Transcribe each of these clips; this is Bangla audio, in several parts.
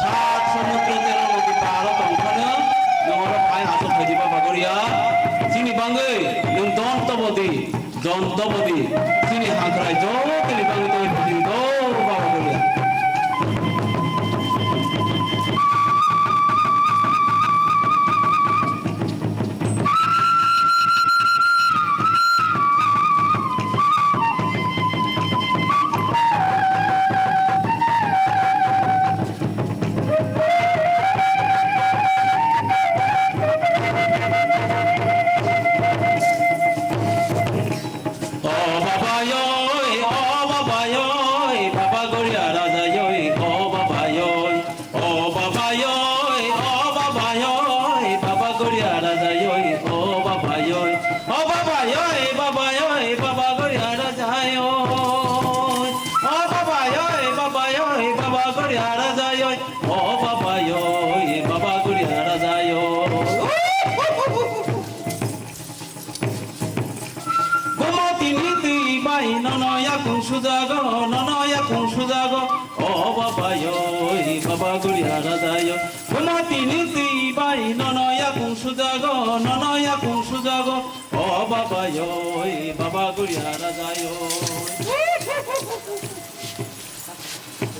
सात समुद्र तेरो नदी पारो तंखानो नोंरो फाय हासो फायदि बाबा गरिया सिनि बांगै नों दन्तबदी सिनि हांख्राय ज तेनि बांगै तो फायदि दो बाबा गरिया ননয়া কুংসুজাগ ও বাবায় বাবা গড়িয়া রাজায় ঘুমাতি নীতি বাই ননয়া কুংসুজাগ ও বাবায় বাবা গড়িয়া রাজায়।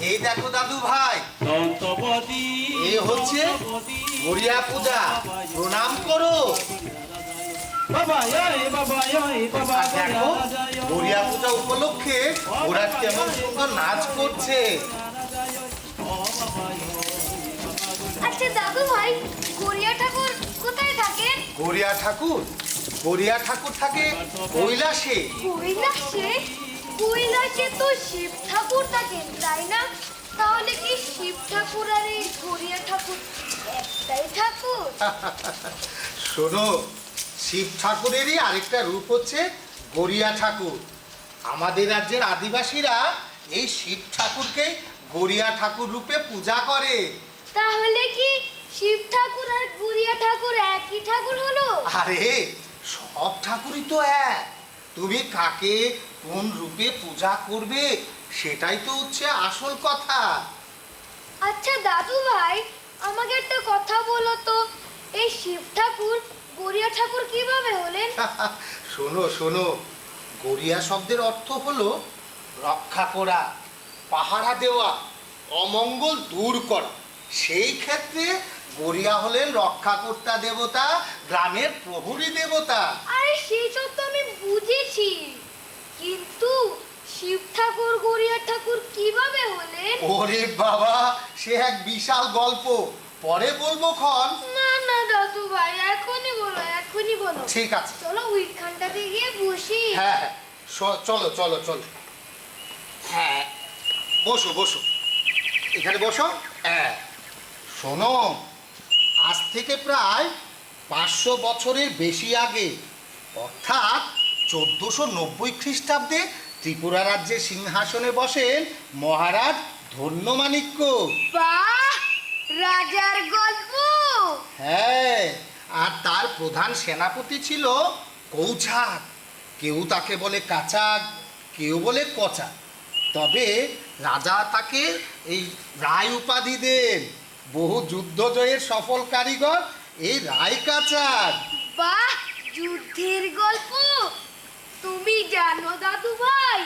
এই দেখো দাদু ভাই, দন্তবতী এই হচ্ছে গড়িয়া পূজা, প্রণাম করো। দেখো গড়িয়া পূজা উপলক্ষে ওরা কেমন সুন্দর নাচ করছে। আচ্ছা দাদু ভাই, গড়িয়া ঠাকুর কোথায় থাকেন? গড়িয়া ঠাকুর থাকে কৈলাসে। কৈলাসে তো শিব ঠাকুর থাকেন, তাই না? তাহলে কি শিব ঠাকুর আর এই গড়িয়া ঠাকুর একটাই ঠাকুর? শোনো, শিব ঠাকুরেরই আরেকটা রূপ হচ্ছে গড়িয়া ঠাকুর। আমাদের রাজ্যের আদিবাসীরা এই শিব ঠাকুরকে গড়িয়া ঠাকুর রূপে পূজা করে। তাহলে কি শিব ঠাকুর আর গড়িয়া ঠাকুর একই ঠাকুর হলো? আরে সব ঠাকুরই তো এক, তুমি কাকে কোন রূপে পূজা করবে সেটাই তো হচ্ছে আসল কথা। আচ্ছা দাদু ভাই, আমাকে একটা কথা বলো তো, এই শিব ঠাকুর গড়িয়া ঠাকুর কিভাবে হলেন? শোনো, গড়িয়া শব্দের অর্থ হলো রক্ষা করা, পাহারা দেওয়া, অমঙ্গল দূর করা। সেই ক্ষেত্রে গড়িয়া হলেন রক্ষাকর্তা দেবতা, গ্রামের প্রহরী দেবতা। আরে সেই সব তো আমি বুঝেছি, কিন্তু শিব ঠাকুর গড়িয়া ঠাকুর কিভাবে হলেন? ওরে বাবা, সে এক বিশাল গল্প, পরে বলবো খন। না দাদু ভাই, এখনই বলো। ঠিক আছে, চলো ওইখানটাতে গিয়ে বসি। হ্যাঁ চলো। হ্যাঁ বসো, এখানে বসো। হ্যাঁ শোনো, আজ থেকে প্রায় 500 বছরের বেশি আগে, অর্থাৎ 1490 খ্রিস্টাব্দে ত্রিপুরা রাজ্যের সিংহাসনে বসেন মহারাজ ধন্যমাণিক্য। বাহ, রাজার গল্প। হ্যাঁ, আর তার প্রধান সেনাপতি ছিল কৌছাক। কেউ তাকে বলে কাচাক, কেউ বলে কচাক। তবে রাজা তাকে এই রায় উপাধি দেন। বহু যুদ্ধ জয়ের সফল কারিগর এই রায় কাচাক। বাহ, যুদ্ধের গল্প। তুমি জানো দাদু ভাই,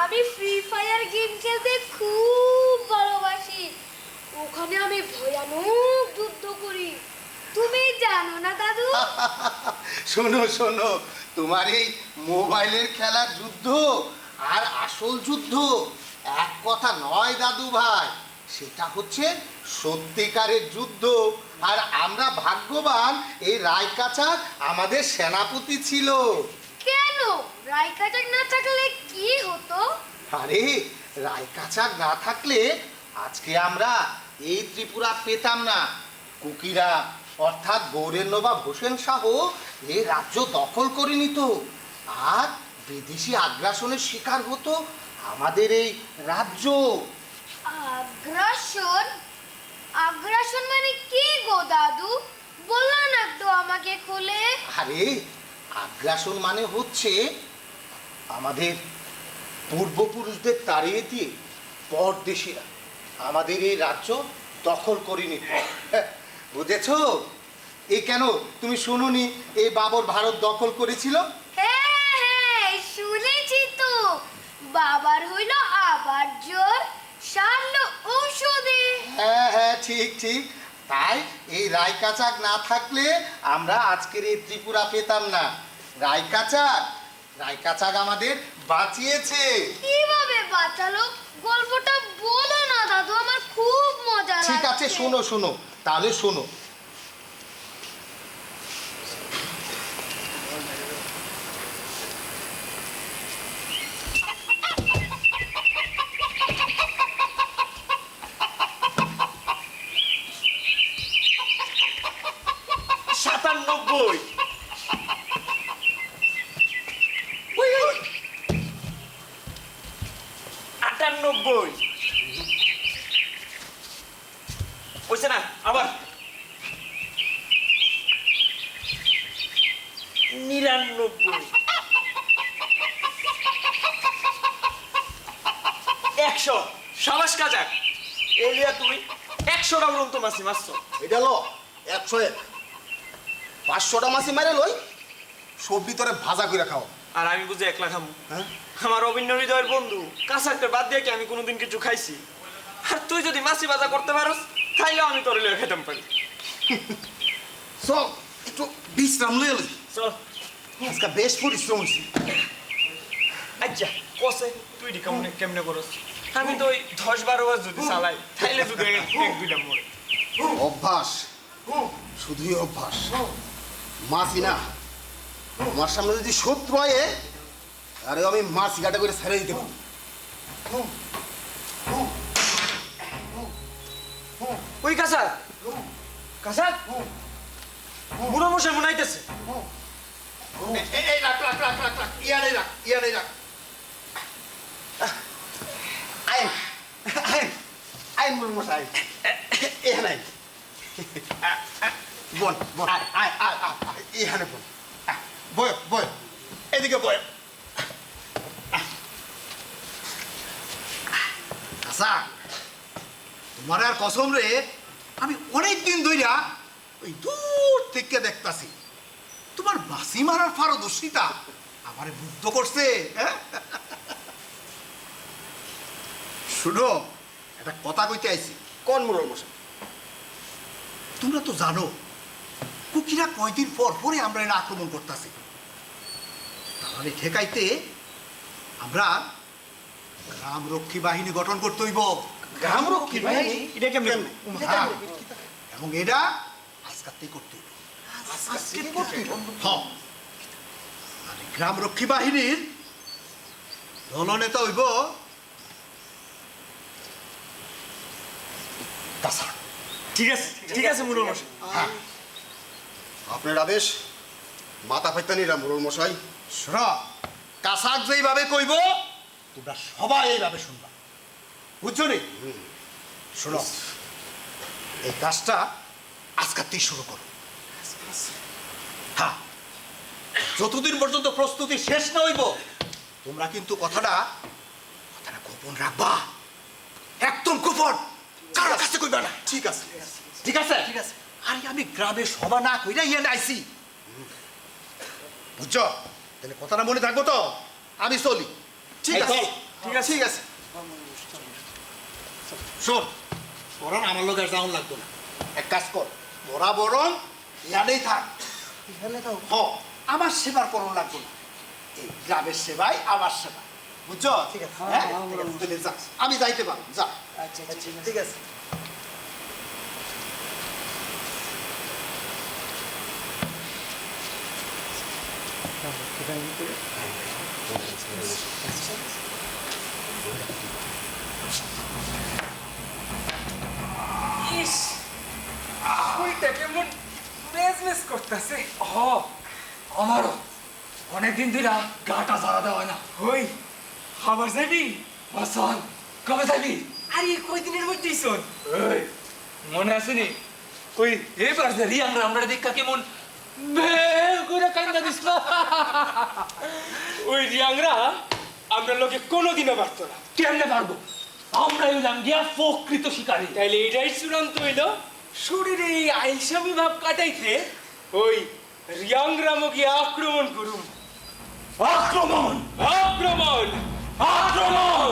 আমি ফ্রি ফায়ার গেম খেলতে খুব ভালোবাসি। ওখানে আমি ভয়ানক যুদ্ধ করি, তুমি জানো না দাদু? শোনো, তোমার এই মোবাইলের খেলার যুদ্ধ আর আসল যুদ্ধ এক কথা নয় দাদু ভাই, সেটা হচ্ছে সত্যিকারের যুদ্ধ। আর আমরা ভাগ্যবান, এই রায় কাচাক আমাদের সেনাপতি ছিল। কেন, রায় কাচাক না থাকলে কি হতো? আরে রায় কাচাক না থাকলে আজকে আমরা এই ত্রিপুরা পেতাম না। কুকিরা অর্থাৎ গৌড়ের নবাব হোসেন শাহ এই রাজ্য দখল করে নিত, আর বিদেশি আগ্রাসনের শিকার হতো আমাদের এই রাজ্য। আগ্রাসন মানে কি গো দাদু? বললো না তো আমাকে খুলে। আরে আগ্রাসন মানে হচ্ছে আমাদের পূর্বপুরুষদের তাড়িয়ে দিয়ে পরদেশিরা আমাদের এই রাজ্য দখল করে নিত। বুঝেছ? এই কেন তুমি শুনোনি এই বাবর ভারত দখল করেছিল? হ্যাঁ শুনেছি তো, বাবার হইল আবার জ্বর, সারলো ঔষধে। হ্যাঁ ঠিক ঠিক। তাই এই রায়কাচাক না থাকলে আমরা আজকের এই ত্রিপুরা পেতাম না। রায়কাচাক আমাদের বাঁচিয়েছে। কিভাবে বাঁচালো গল্পটা বলো না দাদু, আমার খুব মজা লাগছে। ঠিক আছে, শোনো তাহলে শোনো। সাতানব্বই, আটানব্বই, হয়েছে না? আবার 99, 100। সাবাস কাজাক, এলিয়া তুই 100টা উড়ন্ত মাছি মারছ। এটা লো 101, 500টা মাছি মারে লই, সবজি তোরে ভাজা করে খাও। আর আমি বুঝে একলা খামু? হ্যাঁ? আমার অভিন্ন হৃদয়ের বন্ধু কাঁচাকটা বাদ দিয়ে কি আমি কোনোদিন কিছু খাইছি? আর তুই যদি মাছি ভাজা করতে পারস তাইলে আমি তোর লিয়ে খেতাম পারি। চল একটু বিশ্রাম লই লই, চল। আজকে বেশ পরিশ্রম হয়েছে। আচ্ছা কসে তুই ডি কেমনে কেমনে করস? আমি তো ওই 10-12 বার যদি চালাই তাইলে যদি এক দুইটা মরে। অভ্যাস, শুধুই অভ্যাস। মাছি না আমার সামনে যদি শত্রু হয়, আরে আমি মাছি কাটা করে ছেড়ে দিতে পারি। ওই কাঁচাক, কাঁচাক বুড়ো মশাই মনে হইতেছে। এই রাখ রাখ রাখ রাখ রাখ, ইয়ারে রাখ। আইন আইন আইন মশাই, এখানে বল বল, এখানে বল, বয় এদিকে বয়। আচ্ছা, তোমার আর কসম রে, আমি অনেক দিন ধইরা ওই দূর থেকে দেখতাছি তোমার বাসি মারার পারদর্শিতা আমারে মুগ্ধ করছে। শুনো, একটা কথা কইতে আইছি। কোন মুরল মশাই? তোমরা তো জানো কুকিরা কয়দিন পর পরে আমরা এনে আক্রমণ করতেছি। তাহলে ঠেকাইতে আমরা গ্রাম রক্ষী বাহিনী গঠন করতে হইব। গ্রাম রক্ষী বাহিনী? এটা কেমনে? হ্যাঁ, এবং এটা আজকাতেই করতে হইব। হ্যাঁ, আর এই গ্রাম রক্ষী বাহিনীর দলনেতা হইব কাসার। ঠিক আছে মুরল মশাই। হ্যাঁ, আপনার আদেশ মাথা ফেতানিরা মুরল মশাই। শোনো, কাসাক যেইভাবে কইব তোমরা সবাই এইভাবে শুনবা, বুঝছো নি? শোনো, এই কাজটা আজকাতেই শুরু করো। হ্যাঁ, যতদিন পর্যন্ত প্রস্তুতি শেষ না হইব তোমরা কিন্তু কথাটা গোপন রাখবা, একদম গোপন, কারোর কাছে কইবা না। ঠিক আছে ঠিক আছে ঠিক আছে। আরে আমি গ্রামে সভা না কইরা ইয়ে আইছি, বুঝছো? তাহলে কথাটা মনে থাকবো তো? আমি চলি। ঠিক আছে ঠিক আছে। শোন, বরং আমার লোক আর যাওয়ান লাগতো না। এক কাজ কর, তোরা বরং ইয়ানেই থাক। আমার সেবার করণ লাগতো না। এই গ্রামের সেবাই আমার সেবা, বুঝছো? ঠিক আছে, হ্যাঁ? তাহলে যা, আমি যাইতে পারবো, যা। আচ্ছা ঠিক আছে। ইস, শরীরটা কেমন মেজমেজ করতেছে। আমারও অনেকদিন ধরে গাটা ঝাড়া দেওয়া হয় না। হই খাবার যাবি? চল। কবে যাবি? আরে কয়দিনের মধ্যেই চল। মনে আসেনি ওই এবার যে রিয়াংরা আমরা দেখা কেমন করে কান্দা দিছিল। ওই রিয়াংরা আমরা লোকে কোনোদিনও পারতো না। কেমনে পারবো? আমরাই হলাম গিয়া প্রকৃত শিকারী। তাইলে এটাই চূড়ান্ত হইল শরীরে এই আইসামি ভাব কাটাইতে ওই রিয়াংরামও গিয়ে আক্রমণ করুন। আক্রমণ! আক্রমণ! আক্রমণ!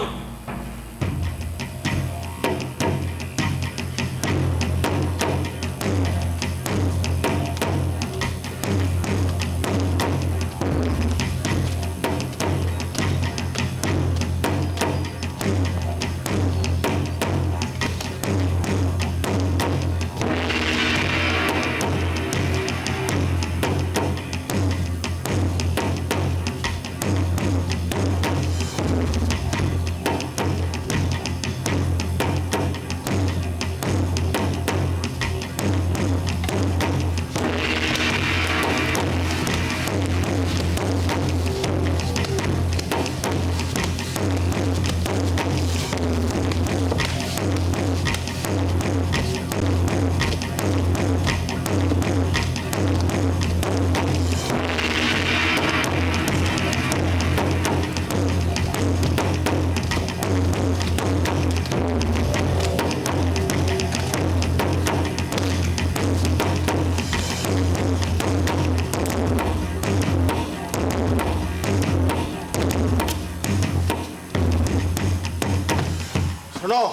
শোনো,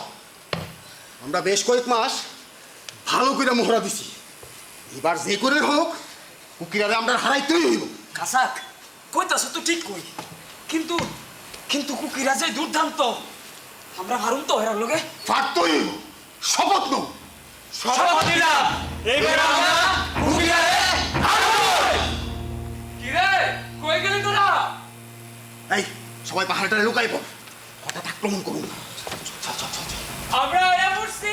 আমরা বেশ কয়েক মাস ভালো করে মোহরা দিছি। এবার যে করে হোক কুকিরারে আমরা হারাইতেই হইব। কাসাক কইতাছ তো ঠিক কই, কিন্তু কিন্তু কুকিরা যে দুর্দান্ত, আমরা হারুম তো হেরার লগে। পারতেই হইব, শপথ নৌ। শপথ দিলাম এবার আমরা কুকিরারে হারাবই। কি রে, কই গেলি তোরা? এই সবাই পাহাড়টারে লুকাই পড়, হঠাৎ আক্রমণ করুন। আমরা আয়া পড়ছি।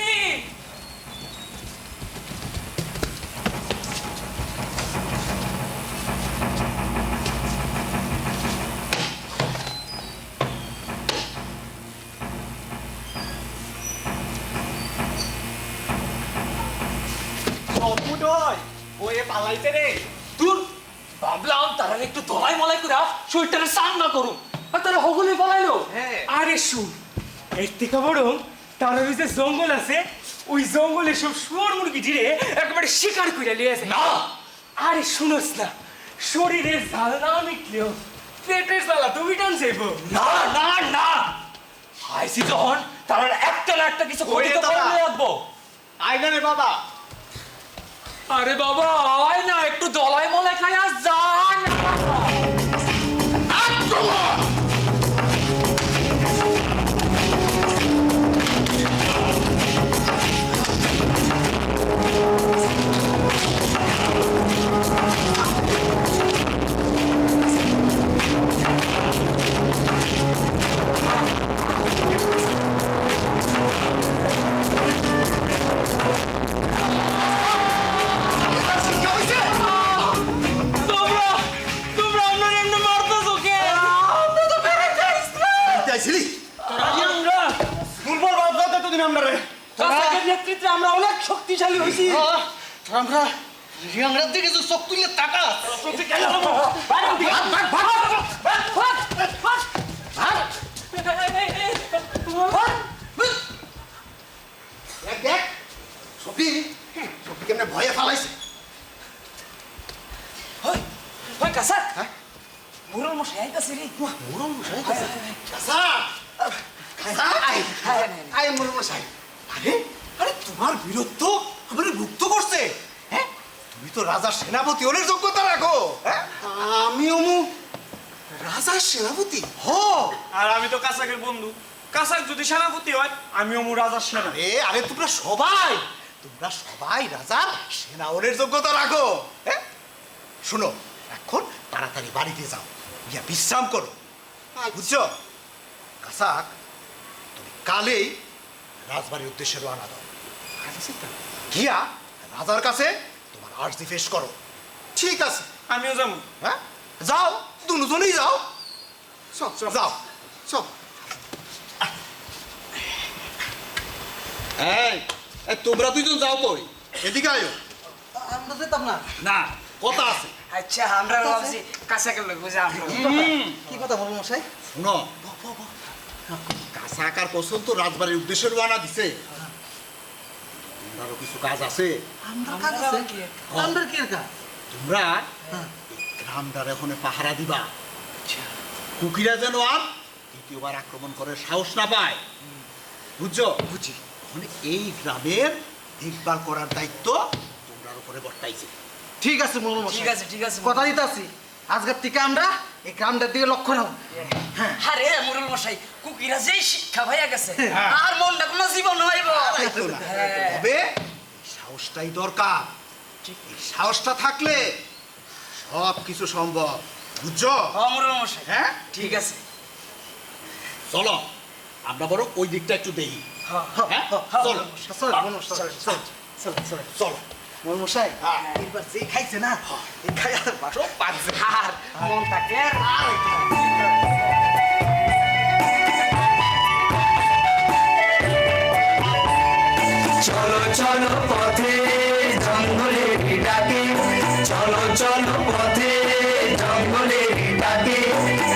পালাইতে রে। দূর, ভাবলাম তারা একটু দলাই মলাই করে শরীরটারে স্নান না করুন, আর তারা হগুলে পালাইলো। আরে শুন, এর থেকে বরং তার ওই যে জঙ্গল আছে, ওই জঙ্গলে সব শুয়োর মুরগি ঢিরে একেবারে শিকার করে লিয়ে আছে। না, আরে শুনোস না, শরীরের ঝাল না মিটলেও পেটের জ্বালা তো মিটান যাইব। না, না, না, আইসি যখন তারা একটা না একটা কিছু ক্ষতি তো করে রাখবো। আইগানে বাবা। আরে বাবা, আয় না, একটু দলাই মলাই খাই আর যান। তোমরা আপনার এমনি মারতেছো কে? আমরা তো বেড়ে চাইছিলি দুর্বল বাদ দাও এতদিন আমরা রে। কাসাকের নেতৃত্বে আমরা অনেক শক্তিশালী হইছি। আমরা রিয়াংরার দিকে যে চোখ তুলে তাকা। দেখ দেখ, সফি সফি কেমনে ভয়ে ফালাইছে। ওই কাসাক, মুরল মশাই আইতাছে রে। মুরুম মশাই কাসা কাসা আই মুরুম মশাই। আরে আরে তোমার বীরত্ব আমারে মুক্ত করছে। হ্যাঁ, তুমি তো রাজার সেনাপতি হলে যোগ্যতা রাখো। হ্যাঁ, আমিও রাজার সেনাপতি হ। আর আমি তো কাসাকের বন্ধু। কাসাক যদি সেনাপতি হয়, আমিও মু রাজার সেনা। আরে তোমরা সবাই রাজার সেনাওনের যোগ্যতা রাখো। হ্যাঁ, শোনো, এখন তাড়াতাড়ি বাড়িতে যাও, গিয়া বিশ্রাম করো, বুঝছো? কাসাক, তুমি কালেই রাজবাড়ির উদ্দেশ্যে রওনা দাও। গিয়া রাজার কাছে তোমার আর্জি পেশ করো। ঠিক আছে, আমিও যাবো। হ্যাঁ যাও, দুজনেই যাও। যাও সব। এই এই, তোমরা দুইজন যাও কই? এদিকে আয়ো। আমরা যেতাম না। না, কথা আছে। আচ্ছা, আমরা ভাবছি কাসাকের লোক বুঝে আমরা। কি কথা বলবো মশাই? শোনো, চাচা আকার কৌশল তো রাজবাড়ির উদ্দেশ্যে রওনা দিছে। তোমরারও কিছু কাজ আছে। তোমরা এই গ্রামটার ওখানে পাহারা দিবা, কুকিরা যেন আর দ্বিতীয়বার আক্রমণ করে সাহস না পায়, বুঝছো? বুঝি। ওখানে এই গ্রামের দেখভাল করার দায়িত্ব তোমরার উপরে বর্তাইছে। ঠিক আছে মোড়ল মশাই, ঠিক আছে কথা দিতেছি আজকের থেকে আমরা এই গ্রামটার দিকে লক্ষ্য রাখবো। আরে মুরুল মশাই, কুকিরা যেই শিক্ষা ভাইয়া গেছে আর মনটা কোনো জীবন হইব। তাইতো না। তবে সাহসটাই দরকার। এই সাহসটা থাকলে সব কিছু সম্ভব, বুঝছো? মুরুল মশাই, হ্যাঁ, ঠিক আছে। চলো আমরা বরং ওই দিকটা একটু দেখি। হ্যাঁ, চলো চল মোড়ল মশাই, চল চল চল চলো। মোড়ল মশাই, এবার যে খাইছে না এই খাই আর বাসো পাচ্ছে আর মন থাকলে আর চলো চলো পথে জঙ্গলে ডাকে, চলো চলো পথে জঙ্গলে ডাকে,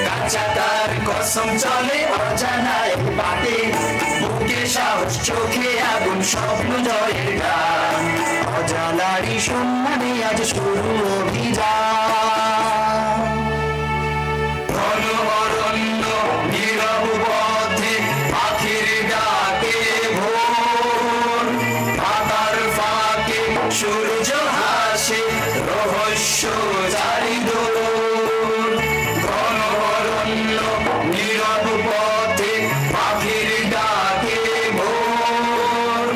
কাঁচা তার কসম চলে অজানায় বাটে, বুকে সাহস চোখে আগুন স্বপ্ন জয়ের গান, অজানারই সম্মানে আজ শুরু অভিযান। ঘন অরণ্য নীরব পথে পাখির ডাকে ভোর, পাতার ফাঁকে সূর্য হাসে রহস্য চারিদোর। ঘন অরণ্য নীরব পথে পাখির ডাকে ভোর,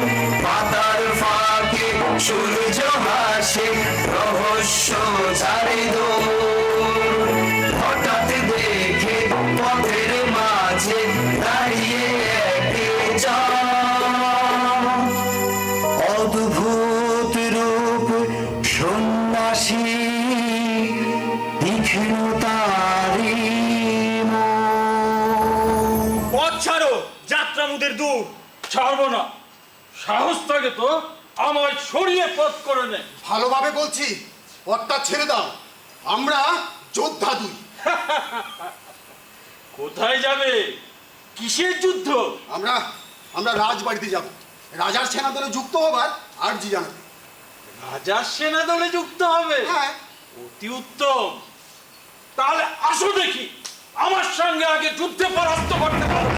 পাতার ফাঁকে সূর্য হাসে রহস্য চারিদোর। হঠাৎ দেখে পথের মাঝে দাঁড়িয়ে একজন, অদ্ভুত রূপ সন্ন্যাসী তীক্ষ্ণ তারি মন। পথ ছাড়ো, যাত্রা মুদের দূর। ছাড়বো না, সাহস থাকে তো আমায় সরিয়ে পথ করে নে। ভালোভাবে বলছি, পথটা ছেড়ে দাও। আমরা যোদ্ধা দুই। কোথায় যাবে? কিসের যুদ্ধ? আমরা রাজবাড়িতে যাব, রাজার সেনা দলে যুক্ত হবার আর্জি জানাতে। রাজার সেনা দলে যুক্ত হবে? হ্যাঁ। অতি উত্তম। তাহলে আসো দেখি, আমার সঙ্গে আগে যুদ্ধে পরাস্ত করতে পারো।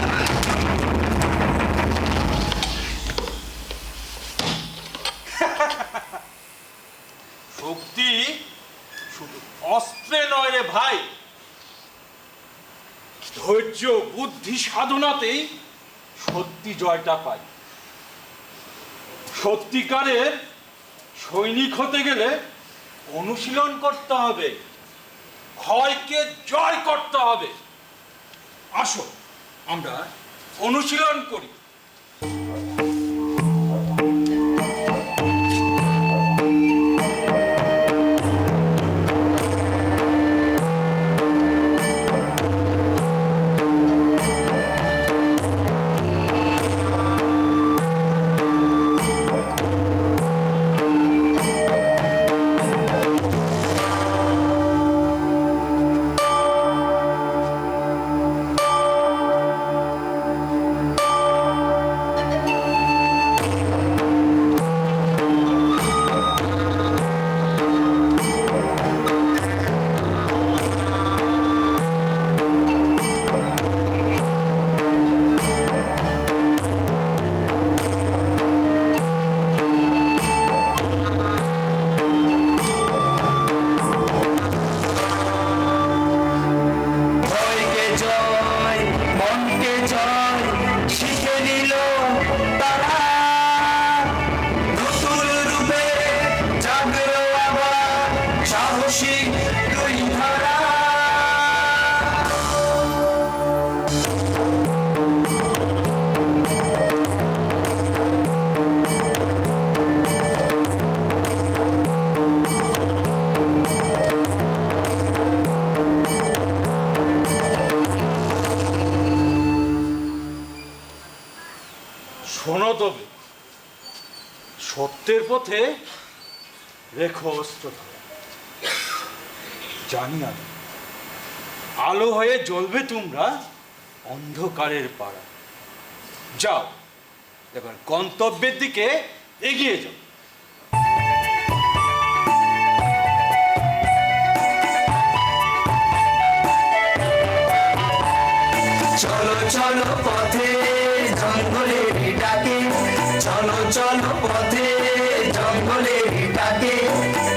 শক্তি শুধু অস্ত্রে নয় রে ভাই, ধৈর্য বুদ্ধি সাধনাতেই সত্যি জয়টা পায়। সত্যিকারের সৈনিক হতে গেলে অনুশীলন করতে হবে, ভয়কে জয় করতে হবে। আসো আমরা অনুশীলন করি। শোনো তবে, সত্যের পথে রেখো অস্ত্র ধরা। জানি আমি আলো হয়ে জ্বলবে তোমরা অন্ধকারের পাড়া। যাও এবার গন্তব্যের দিকে এগিয়ে যাও। চলো চলো পথে জঙ্গলে ডাকে, চলো চলো পথে জঙ্গলে ডাকে,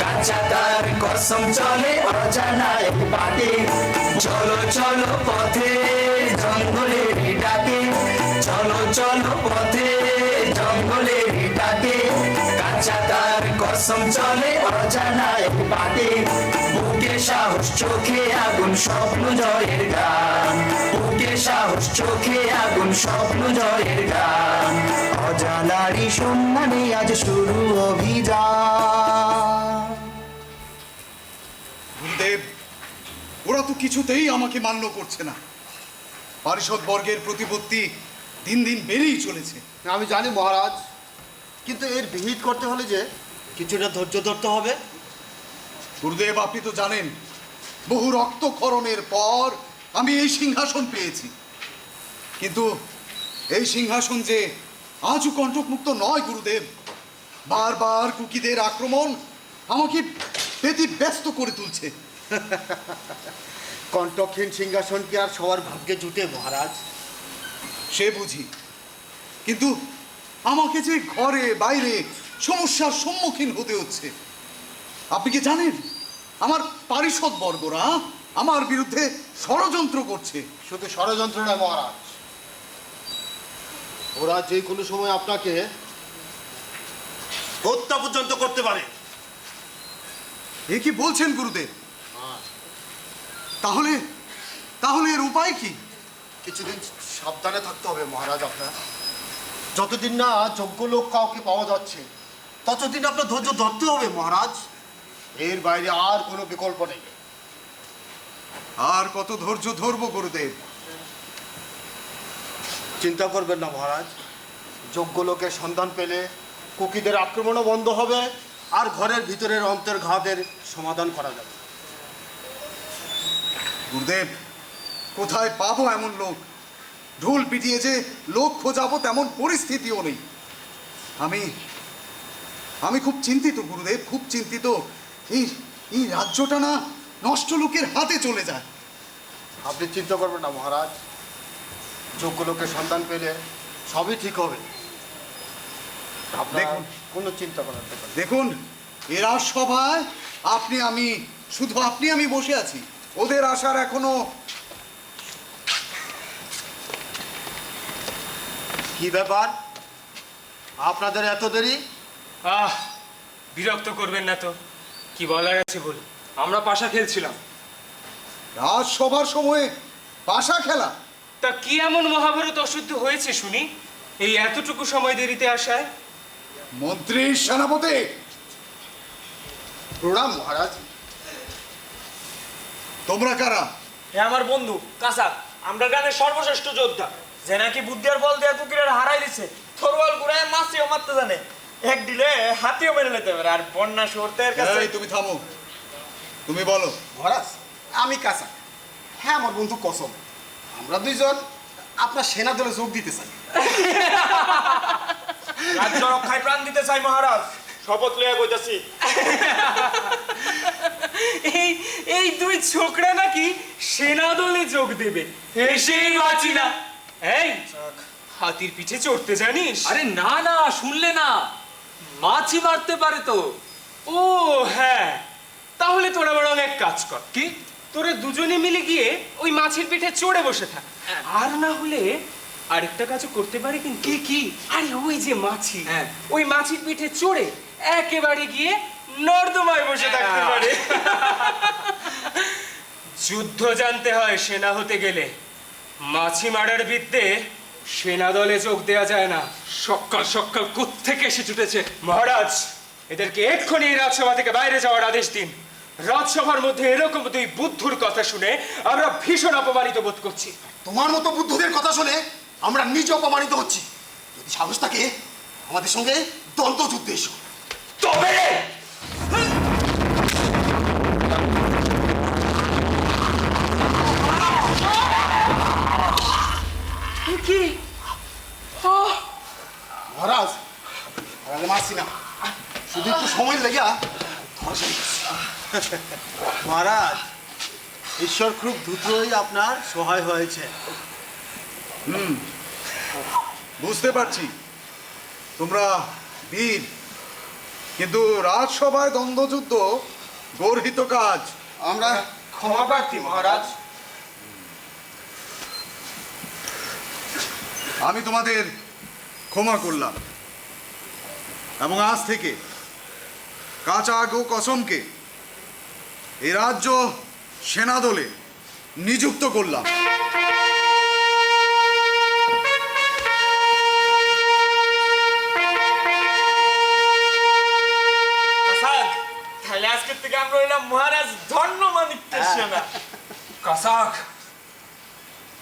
কাঁচা তার কসম চলে অজানা এক বাটে। চলো চলো পথে জঙ্গলে ডাকে, চলো চলো পথে জঙ্গলে ডাকে, কাঁচা তার কসম চলে অজানা এক বাটে। বুকে সাহস চোখে আগুন স্বপ্ন জয়ের গান, বুকে সাহস চোখে আগুন স্বপ্ন জয়ের গান, অজানারই সন্ধানে আজ শুরু অভিযান। গুরুদেব, ওরা তো কিছুতেই আমাকে মান্য করছে না। পারিষদ বর্গের প্রতিপত্তি দিন দিন বেড়েই চলেছে। আমি জানি মহারাজ, কিন্তু এর বিহিত করতে হলে যে কিছুটা ধৈর্য ধরতে হবে। গুরুদেব, আপনি তো জানেন বহু রক্তক্ষরণের পর আমি এই সিংহাসন পেয়েছি, কিন্তু এই সিংহাসন যে আজও কণ্টকমুক্ত নয় গুরুদেব। বারবার কুকিদের আক্রমণ আমাকে ব্যতিব্যস্ত করে তুলছে। কণ্টকহীন সিংহাসন কি আর সবার ভাগ্যে জুটে মহারাজ? সে বুঝি, কিন্তু আমাকে যে ঘরে বাইরে সমস্যার সম্মুখীন হতে হচ্ছে। আপনি কি জানেন আমার পারিষদ বর্গরা আমার বিরুদ্ধে ষড়যন্ত্র করছে? শুধু ষড়যন্ত্র নয় মহারাজ, ওরা যে কোনো সময় আপনাকে হত্যা পর্যন্ত করতে পারে। এ কি বলছেন গুরুদেব? তাহলে তাহলে এর উপায় কি? কিছুদিন সাবধানে থাকতে হবে মহারাজ আপনার। যতদিন না যোগ্য লোক কাউকে পাওয়া যাচ্ছে ততদিন আপনার ধৈর্য ধরতে হবে মহারাজ। এর বাইরে আর কোনো বিকল্প নেই। আর কত ধৈর্য ধরবো গুরুদেব? চিন্তা করবেন না মহারাজ, যোগ্য লোকের সন্ধান পেলে কুকিদের আক্রমণও বন্ধ হবে, আর ঘরের ভিতরের অন্তর্ঘাতের সমাধান করা যাবে। গুরুদেব, কোথায় পাবো এমন লোক? ঢোল পিটিয়ে যে লোক খোঁজাবো তেমন পরিস্থিতিও নেই। আমি খুব চিন্তিত গুরুদেব, খুব চিন্তিত। এই রাজ্যটা না নষ্ট লোকের হাতে চলে যায়। আপনি চিন্তা করবেন না মহারাজ, যোগ্য লোকের সন্ধান পেলে সবই ঠিক হবে। দেখুন, কোনো চিন্তা করার দরকার নেই। দেখুন, এরা সভায় শুধু আপনি আমি বসে আছি। ওদের আসার এখনো কি ব্যাপার, আপনাদের এত দেরি? বিরক্ত করবেন না তো, কি বলার আছে বলুন। আমরা পাশা খেলছিলাম। রাজসভার সময়ে পাশা খেলা? তা কি এমন মহাভারত অশুদ্ধ হয়েছে শুনি এই এতটুকু সময় দেরিতে আসায়? মন্ত্রী, সেনাপতি, প্রণাম মহারাজ। তোমরা কারা? এ আমার বন্ধু কাসাক, আমরা গ্রামের সর্বশ্রেষ্ঠ যোদ্ধা, যে নাকি বুদ্ধি আর বল দিয়ে কুকিরের হারাই দিচ্ছে। থরওয়াল ঘুরায় মাছিও মারতে জানে, এক দিলে হাতিও মেরে নিতে পারে। আর বন্যা শর্তের কাছে এই, তুমি থামো, তুমি বলো। মহারাজ, আমি কাঁচা। হ্যাঁ, আমার বন্ধু কসম। আমরা দুইজন আপনার সেনা দলে যোগ দিতে চাই। রাজ্য রক্ষায় প্রাণ দিতে চাই মহারাজ, শপথ লইয়া কইতাছি। এই দুই ছোকরা নাকি সেনা দলে যোগ দেবে, এসেই বাঁচি না। এই হাতির পিঠে চড়তে জানিস? আরে না না, শুনলে না, মাছি মারতে পারে তো। ও হ্যাঁ, তাহলে তোরা বরং এক কাজ কর, কি তোরা দুজনে মিলে গিয়ে ওই মাছের পিঠে চড়ে বসে থাক। আর না হলে আরেকটা কাজও করতে পারে। কিন্তু কি কি? আরে ওই যে মাছি, হ্যাঁ। ওই মাছির পিঠে চড়ে একেবারে গিয়ে নর্দমায় বসে থাকতে পারে। যুদ্ধ জানতে হয় সেনা হতে গেলে, মাছি মারার বিদ্যে সেনা দলে যোগ দেওয়া যায় না। সকাল সকাল কোত্থেকে এসে জুটেছে? মহারাজ, এদেরকে এক্ষুনি এই রাজসভা থেকে বাইরে যাওয়ার আদেশ দিন। রাজসভার মধ্যে এরকম দুই বুদ্ধুর কথা শুনে আমরা ভীষণ অপমানিত বোধ করছি। তোমার মতো বুদ্ধদের কথা শুনে আমরা নিজে অপমানিত হচ্ছি। যদি সাহস থাকে আমাদের সঙ্গে দ্বন্দ্ব যুদ্ধে এসো। তবে কি মারছি না, শুধু একটু সময় লেগা মহারাজ, ঈশ্বর খুব দ্রুতই আপনার সহায় হয়েছে। বুঝতে পারছি তোমরা বীর, কিন্তু রাজসভায় দ্বন্দ্বযুদ্ধ গর্হিত কাজ। আমরা ক্ষমা প্রার্থী মহারাজ। আমি তোমাদের ক্ষমা করলাম এবং আজ থেকে কাচাগ ও কসমকে এই রাজ্য সেনাদলে নিযুক্ত করলাম। তাহলে আজকের থেকে আমরা হইলাম মহারাজ ধন্যমাণিক্যের সেনা। কাসাক,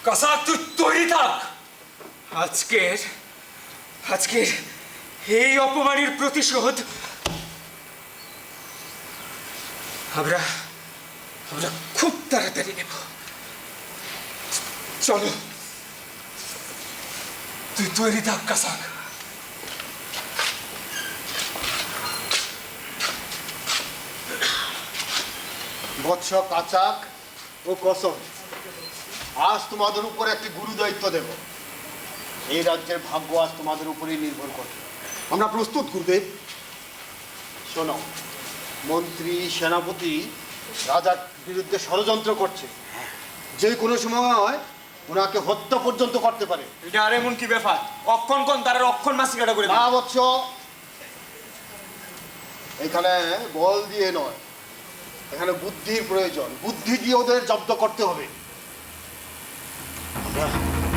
কাসাক তুই তৈরি থাক। আজকের আজকের এই অপমানের প্রতিশোধ আমরা আমরা খুব তাড়াতাড়ি নেব। চলো, তুই তৈরি থাক কাসাক। বৎস কাচাক ও কসম, আজ তোমাদের উপর একটি গুরু দায়িত্ব দেব। এই রাজ্যের ভাগ্য আজ তোমাদের উপরেই নির্ভর করে। আমরা প্রস্তুত গুরুদেব। শোনো, মন্ত্রী সেনাপতি রাজার বিরুদ্ধে ষড়যন্ত্র করছে, যে কোনো সময় ওনাকে হত্যা পর্যন্ত করতে পারে। এটা আর এমন কি ব্যাপার? অক্ষণ কোন তার অক্ষণ মাসিকাটা করে না বৎস, এখানে বল দিয়ে নয়, এখানে বুদ্ধির প্রয়োজন। বুদ্ধি দিয়ে ওদের জব্দ করতে হবে।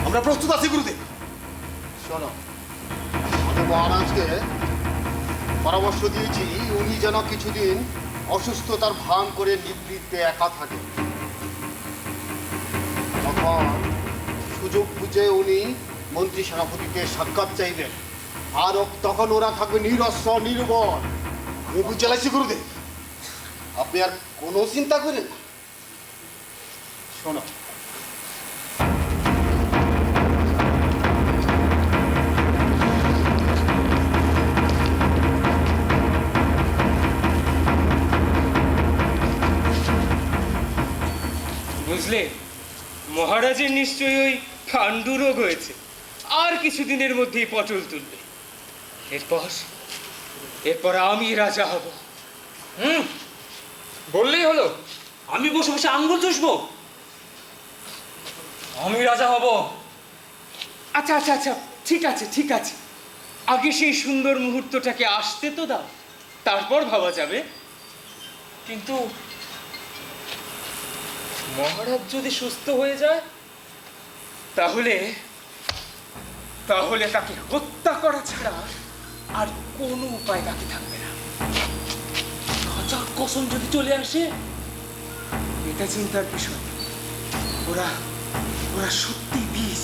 আমরা প্রস্তুত আছি গুরুদেব। শোনো, আমি মহারাজকে পরামর্শ দিয়েছি উনি যেন কিছুদিন অসুস্থতার ভান করে নিবৃত্তে একা থাকে। তখন সুযোগ বুঝে উনি মন্ত্রী সেনাপতিকে সাক্ষাৎ চাইবেন, আর তখন ওরা থাকবে নিরস্ত্র নির্বল। আমি বুঝে লাগছি গুরুদেব, আপনি আর কোনো চিন্তা করেন না। শোনো, বুঝলে, মহারাজের নিশ্চয়ই ওই পাণ্ডু রোগ হয়েছে, আর কিছুদিনের মধ্যেই পটল তুলবে। এরপর আমি রাজা হব। বললেই হলো, আমি বসে বসে আঙ্গুল চুষবো? আমি রাজা হব। আচ্ছা আচ্ছা আচ্ছা, ঠিক আছে ঠিক আছে, আগে সেই সুন্দর মুহূর্তটাকে আসতে তো দাও, তারপর ভাবা যাবে। কিন্তু মহারাজ যদি সুস্থ হয়ে যায়, তাহলে তাহলে তাকে হত্যা করা ছাড়া আর কোনো উপায় বাকি থাকবে না। কাচাক কসম যদি চলে আসে? এটা চিন্তার বিষয়। ওরা ওরা সত্যি বীজ।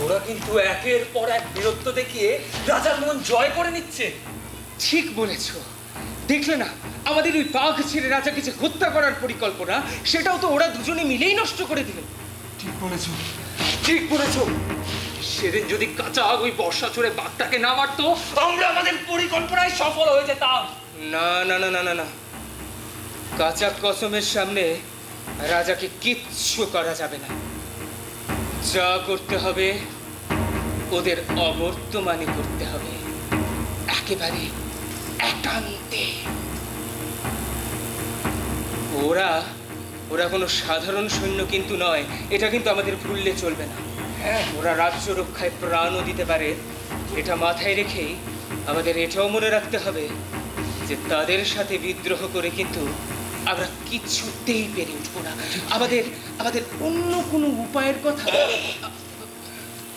ওরা কিন্তু একের পর এক বীরত্ব দেখিয়ে রাজার মন জয় করে নিচ্ছে। ঠিক বলেছ। দেখলে না, আমাদের ওই বাঘ ছেড়ে রাজাকে যে হত্যা করার পরিকল্পনা, সেটাও তো ওরা দুজনে মিলেই নষ্ট করে দিল। ঠিক বলেছো, ঠিক বলেছো। সেদিন যদি কাচাক ওই বর্ষা চড়ে বাঘটাকে না মারতো, আমরা আমাদের পরিকল্পনায় সফল হয়ে যেতাম। না না না না না না, কাচাক কসমের সামনে রাজাকে কিচ্ছু করা যাবে না। যা করতে হবে ওদের অবর্তমানে করতে হবে, একেবারে একান্তে। ওরা ওরা কোনো সাধারণ সৈন্য কিন্তু নয়, এটা কিন্তু আমাদের ভুললে চলবে না। ওরা রাজ্য রক্ষায় প্রাণও দিতে পারে, এটা মাথায় রেখেই আমাদের এটাও মনে রাখতে হবে যে তাদের সাথে বিদ্রোহ করে কিন্তু আমরা কিছুতেই পেরে উঠবো না। আমাদের আমাদের অন্য কোনো উপায়ের কথা।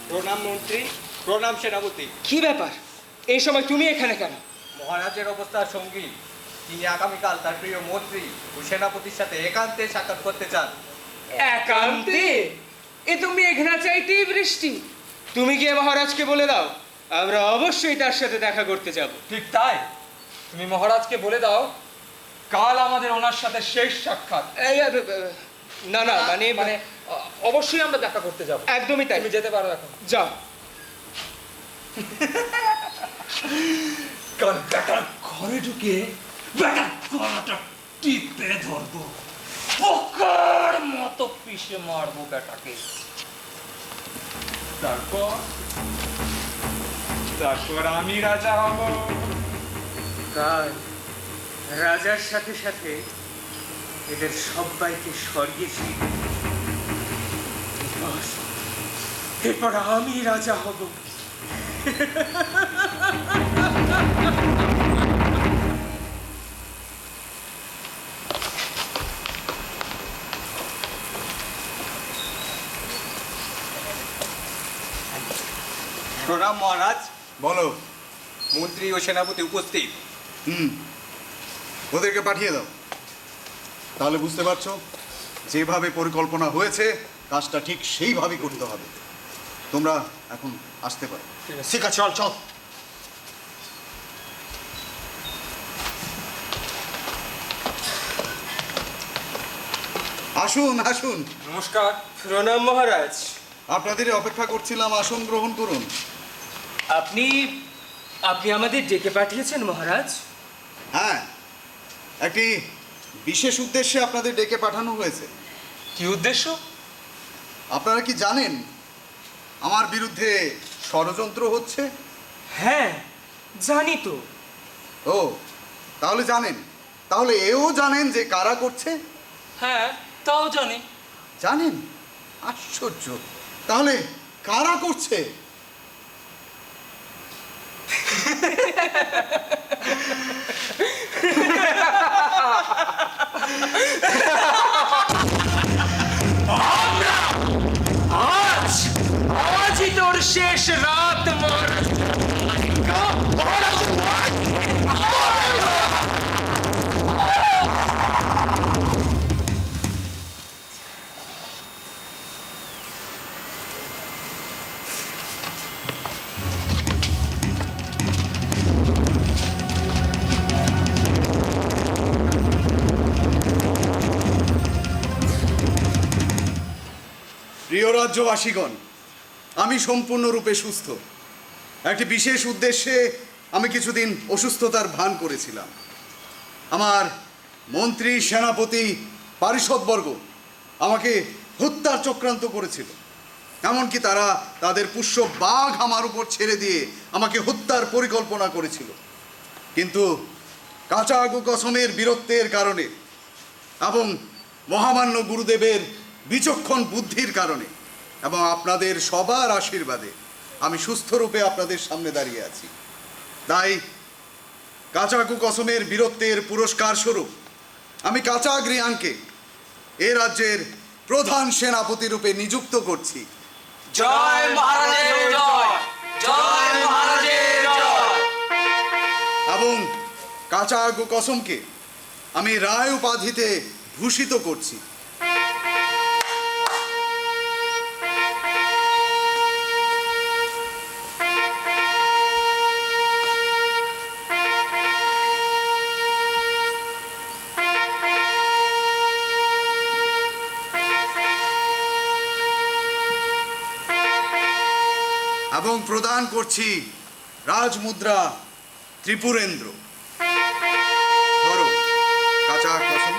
প্রণাম মন্ত্রী, প্রণাম সেনাপতি। কি ব্যাপার, এই সময় তুমি এখানে কেন? মহারাজের অবস্থার সঙ্গী, তিনি আগামীকাল তার প্রিয় মন্ত্রী ও সেনাপতির সাথে একান্তে সাক্ষাৎ করতে চান। একান্তে? এ তো মেঘনা চাইতেই বৃষ্টি। তুমি গিয়ে মহারাজকে বলে দাও, আমরা অবশ্যই তার সাথে দেখা করতে যাব। ঠিক তাই, তুমি মহারাজকে বলে দাও কাল আমাদের ওনার সাথে শেষ সাক্ষাৎ। না না, মানে মানে অবশ্যই আমরা দেখা করতে যাব। একদমই তাই। তুমি যেতে পারো এখন। যাও। আজকাল বেটার ঘরে ঢুকে বেটার গলাটা টিপে ধরবো, পোকার মতো পিষে মারবো বেটাকে। তারপর তারপর আমি রাজা হব। কাল রাজার সাথে সাথে এদের সবাইকে সরিয়েছি, এরপর আমি রাজা হব। প্রণাম মহারাজ। বলো। মন্ত্রী ও সেনাপতি উপস্থিত। ওদেরকে পাঠিয়ে দাও। তাহলে বুঝতে পারছো, যেভাবে পরিকল্পনা হয়েছে কাজটা ঠিক সেইভাবেই করতে হবে। তোমরা এখন আসতে পারো। ঠিক আছে, চল চল। আসুন আসুন, নমস্কার। প্রণাম মহারাজ। আপনাদের অপেক্ষা করছিলাম, আসন গ্রহণ করুন। আপনি আপনি আমাদের ডেকে পাঠিয়েছেন মহারাজ? হ্যাঁ, একটি বিশেষ উদ্দেশ্যে আপনাদের ডেকে পাঠানো হয়েছে। কি উদ্দেশ্য? আপনারা কি জানেন আমার বিরুদ্ধে ষড়যন্ত্র হচ্ছে? হ্যাঁ, জানি তো। ও, তাহলে জানেন। তাহলে এও জানেন যে কারা করছে? হ্যাঁ, তাও জানি। জানেন? আশ্চর্য। তাহলে কারা করছে? আজই তোর শেষ রাত মহারাজ। প্রিয় রাজ্যবাসীগণ, আমি সম্পূর্ণরূপে সুস্থ। একটি বিশেষ উদ্দেশ্যে আমি কিছুদিন অসুস্থতার ভান করেছিলাম। আমার মন্ত্রী, সেনাপতি, পারিষদবর্গ আমাকে হত্যার চক্রান্ত করেছিল। এমনকি তারা তাদের পুষ্য বাঘ আমার উপর ছেড়ে দিয়ে আমাকে হত্যার পরিকল্পনা করেছিল। কিন্তু কাচাগু কসমের বীরত্বের কারণে এবং মহামান্য গুরুদেবের বিচক্ষণ বুদ্ধির কারণে এবং আপনাদের সবার আশীর্বাদে আমি সুস্থরূপে আপনাদের সামনে দাঁড়িয়ে আছি। তাই কাচাগু কসমের বীরত্বের পুরস্কার স্বরূপ আমি কাচাগ রিয়াংকে এ রাজ্যের প্রধান সেনাপতি রূপে নিযুক্ত করছি। জয় মহারাজের জয়, জয় মহারাজের জয়। এবং কাচাগু কসমকে আমি রায় উপাধিতে ভূষিত করছি। এবং প্রদান করছি রাজমুদ্রা ত্রিপুরেন্দ্র। ধরো কাচাগ কসম।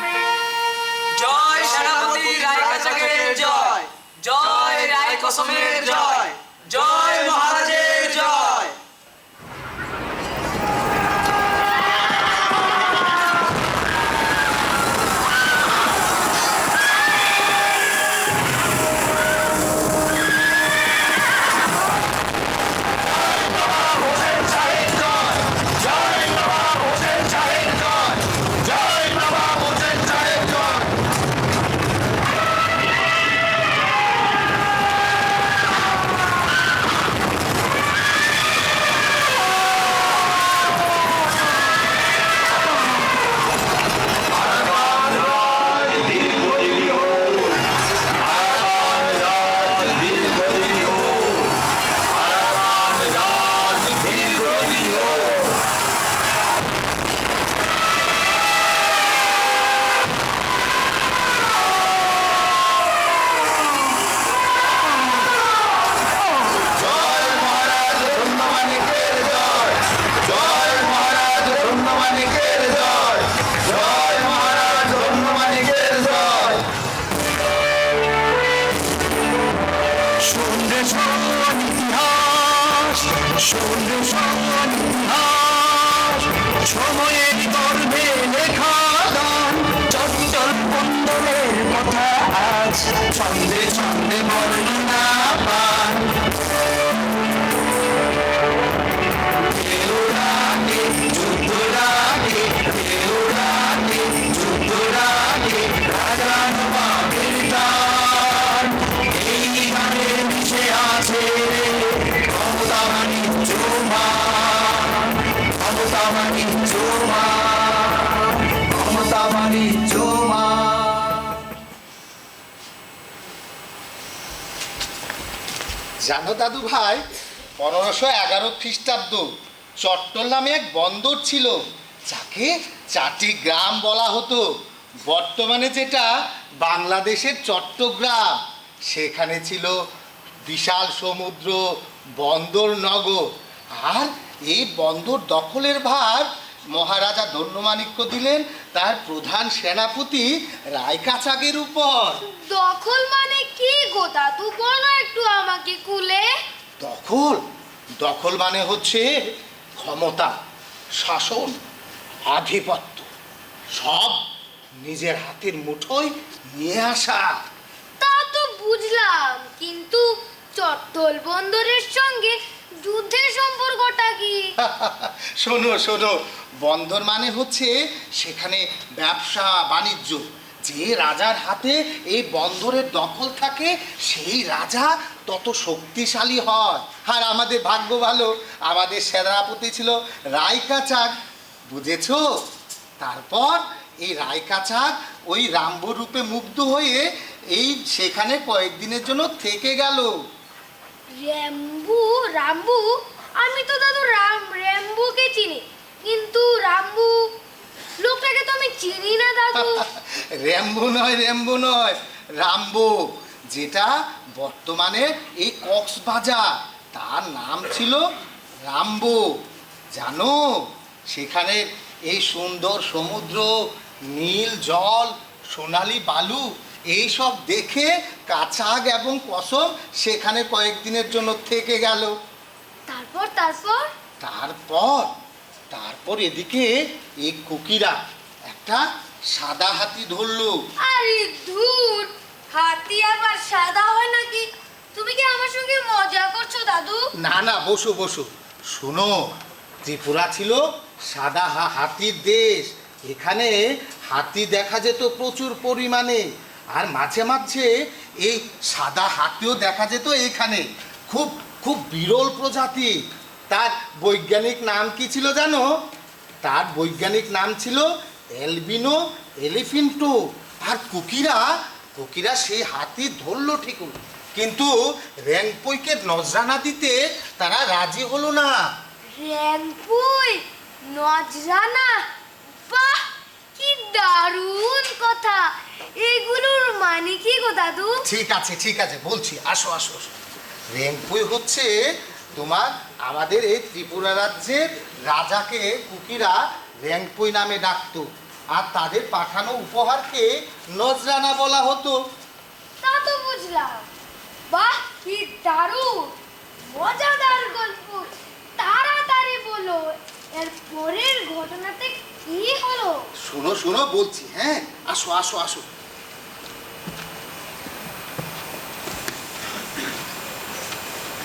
জয় সেনাপতি রায় কাচাগের জয়, জয় রায় কসমের জয়, জয় মহারাজের জয়। সূর্য সন্ন্যাস সময়ের গর্ভে লেখা গান চঞ্চল বন্দরের কথা আজ ছন্দে ছন্দে বর্ণনা পান ঢেউরাগে যুদ্ধরাগে ঢেউরাগে যুদ্ধরাগে রাজা নবাবের গান এই গানে মিশে আছে ক্ষমতা বাণিজ্য মান ক্ষমতা বাণিজ্য মান ক্ষমতা বাণিজ্য মান। জানো দাদু ভাই, 1511 খ্রিস্টাব্দ চট্টল নামে এক বন্দর ছিল, যাকে চারটি গ্রাম বলা হতো। বর্তমানে যেটা বাংলাদেশের চট্টগ্রাম, সেখানে ছিল বিশাল সমুদ্র, বন্দর নগর। আর এই বন্দর দখলের ভার মহারাজা ধন্যমাণিক্য দিলেন তার প্রধান সেনাপতি রায়কাচাগের উপর। দখল মানে কি গো দাদু, বলো একটু আমাকে খুলে। দখল দখল মানে হচ্ছে ক্ষমতা, শাসন, আধিপত্য, সব নিজের হাতের মুঠোয় নিয়ে আসা। তা তো বুঝলাম, কিন্তু চট্টল বন্দরের সঙ্গে যুদ্ধের সম্পর্কটা কি? শোনো শোনো, বন্দর মানে হচ্ছে সেখানে ব্যবসা বাণিজ্য। যে রাজার হাতে এই বন্দরের দখল থাকে, সেই রাজা তত শক্তিশালী হয়। আর আমাদের ভাগ্য ভালো, আমাদের সেনাপতি ছিল রায়কাচাগ, বুঝেছো? তারপর এই রায়কাচাগ ওই রাম্বু রূপে মুগ্ধ হয়ে এই সেখানে কয়েকদিনের জন্য থেকে গেল। রেম্বু? রাম্বু? আমি তো দাদু রেম্বুকে চিনি, কিন্তু রাম্বু লোকটাকে তো আমি চিনি না দাদু। রেম্বো নয়, রেম্বো নয়, রাম্বো, যেটা বর্তমানে এই কক্সবাজার, তার নাম ছিল রাম্বো। জানো, সেখানে এই সুন্দর সমুদ্র, নীল জল, সোনালি বালু, এই সব দেখে কাচাগ এবং কসম সেখানে কয়েকদিনের জন্য থেকে গেল। তারপর তারপর তারপর তারপর এদিকে এই কুকিরা একটা সাদা হাতি ধরলো। আরে ধুর, হাতি আবার সাদা হয় নাকি? তুমি কি আমার সঙ্গে মজা করছো দাদু? না না, বসো বসো। শোনো, ত্রিপুরা ছিল সাদা হাতির দেশ। এখানে হাতি দেখা যেত প্রচুর পরিমাণে, আর মাঝে মাঝে এই সাদা হাতিও দেখা যেত এখানে। খুব খুব বিরল প্রজাতি। তার বৈজ্ঞানিক নাম কি ছিল জানো? তার বৈজ্ঞানিক নাম ছিল এলবিনো এলিফিন্টো। আর কুকিরা সেই হাতি ধরলো ঠিকই, কিন্তু রেংপুইকে নজরানা দিতে তারা রাজি হলো না। রেংপুই নজরানা? বাহ, কি দারুণ কথা! এগুলোর মানে কি গো দাদু? ঠিক আছে বলছি, আসো আসো আসো। রেংপুই হচ্ছে তোমার আমাদের এই ত্রিপুরা রাজ্যের রাজাকে কুকিরা রেংপুই নামে ডাকতো, আর তাদের পাঠানো উপহারকে নজরানা বলা হতো। তা তো বুঝলাম। বাহ, কি দারুণ মজাদার গল্প! তাড়াতাড়ি বলো, এর পরের ঘটনাতে কি হলো? শোনো শোনো বলছি, হ্যাঁ, আসো আসো আসো।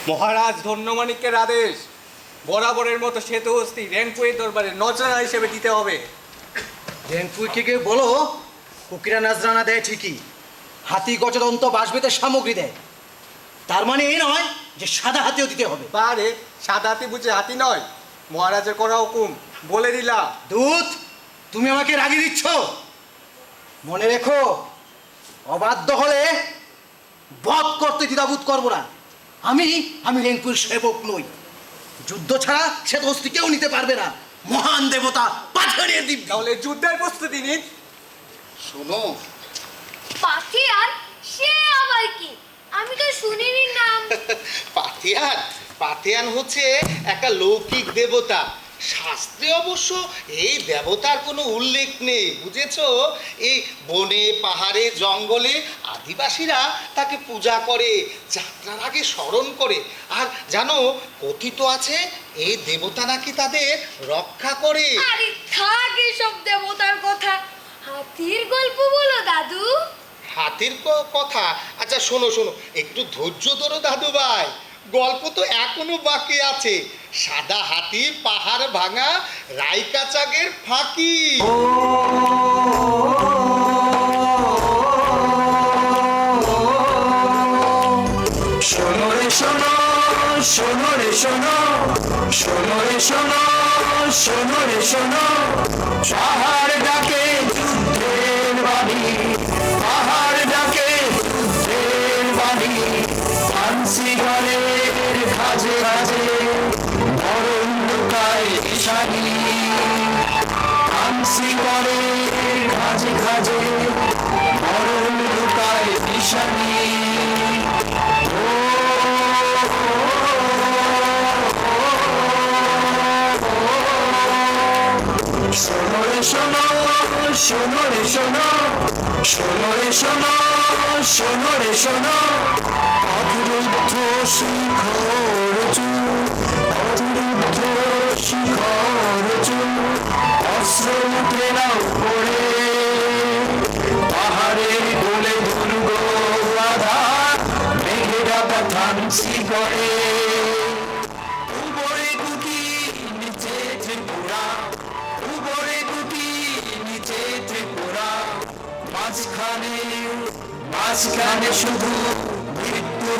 মহারাজ ধন্যমাণিক্যের আদেশ, বরাবরের মতো সেতু হস্তি রেংপুয়ের দরবারে নজরানা হিসেবে দিতে হবে। রেংপুইকে গিয়ে বলো, কুকিরা নাজরানা দেয় ঠিকই, হাতি গজদন্ত বাঁশবেতের সামগ্রী দেয়। তার মানে এই নয় যে সাদা হাতিও দিতে হবে। বারে সাদা হাতি বুঝে হাতি নয়, মহারাজের করা হুকুম, বলে দিলাম। দূত, তুমি আমাকে রাগিয়ে দিচ্ছ। মনে রেখো, অবাধ্য হলে বধ করতে দ্বিধাবোধ করবো না। আমি রেংপুর সেবক নই। যুদ্ধ ছাড়া সে দোস্তি কেউ নিতে পারবে না। মহান দেবতা পাথরের দিন। তাহলে যুদ্ধের প্রস্তুতি নিন। শোনো, পাথিয়ার? সে আবার কি? আমি তো শুনিনি নাম। পাতিয়ান হচ্ছে একটা লৌকিক দেবতা। শাস্ত্রে অবশ্য এই দেবতার কোনো উল্লেখ নেই, বুঝেছো? এই বনে পাহাড়ে জঙ্গলে আদিবাসীরা তাকে পূজা করে, যাত্রার আগে স্মরণ করে। আর জানো, কথিত আছে এই দেবতা নাকি তাদের রক্ষা করে। আরে থাক এসব দেবতার কথা, হাতির গল্প বলো দাদু। হাতির কথা? আচ্ছা শোনো শোনো, একটু ধৈর্য ধরো দাদু ভাই, গল্প তো এখনো বাকি আছে। সাদা হাতি, পাহাড় ভাঙা, রাইকাচাগের ফাঁকি। শোনো রে শোনো, শোনো রে শোনো, শোনো রে শোনো, শোনো রে শোনো, পাহাড় ডাকে যুদ্ধের বাণী, পাহাড় ডাকে যুদ্ধের বাণী, ফান্সি ঘরের খাজে খাজে মরণ লুকায় নিশানি, ফান্সি ঘরের খাজে খাজে মরণ লুকায় নিশানি। শোনো রে শোনো, শোনো রে শোনো, শোনো রে শোনো, শোনো রে শোনো, অতিরিক্ত শিখর চূড়, অতিরিক্ত শিখর চূড়, অস্ত্র উঠে নাও পড়ে, পাহাড়ের কোলে দুর্গ আধার, মেঘে ডাকা থানসি করে, উপরে কুকি নিচে ত্রিপুরা, উপরে কুকি নিচে ত্রিপুরা, মাঝখানে মাঝখানে শুধু মৃত্যু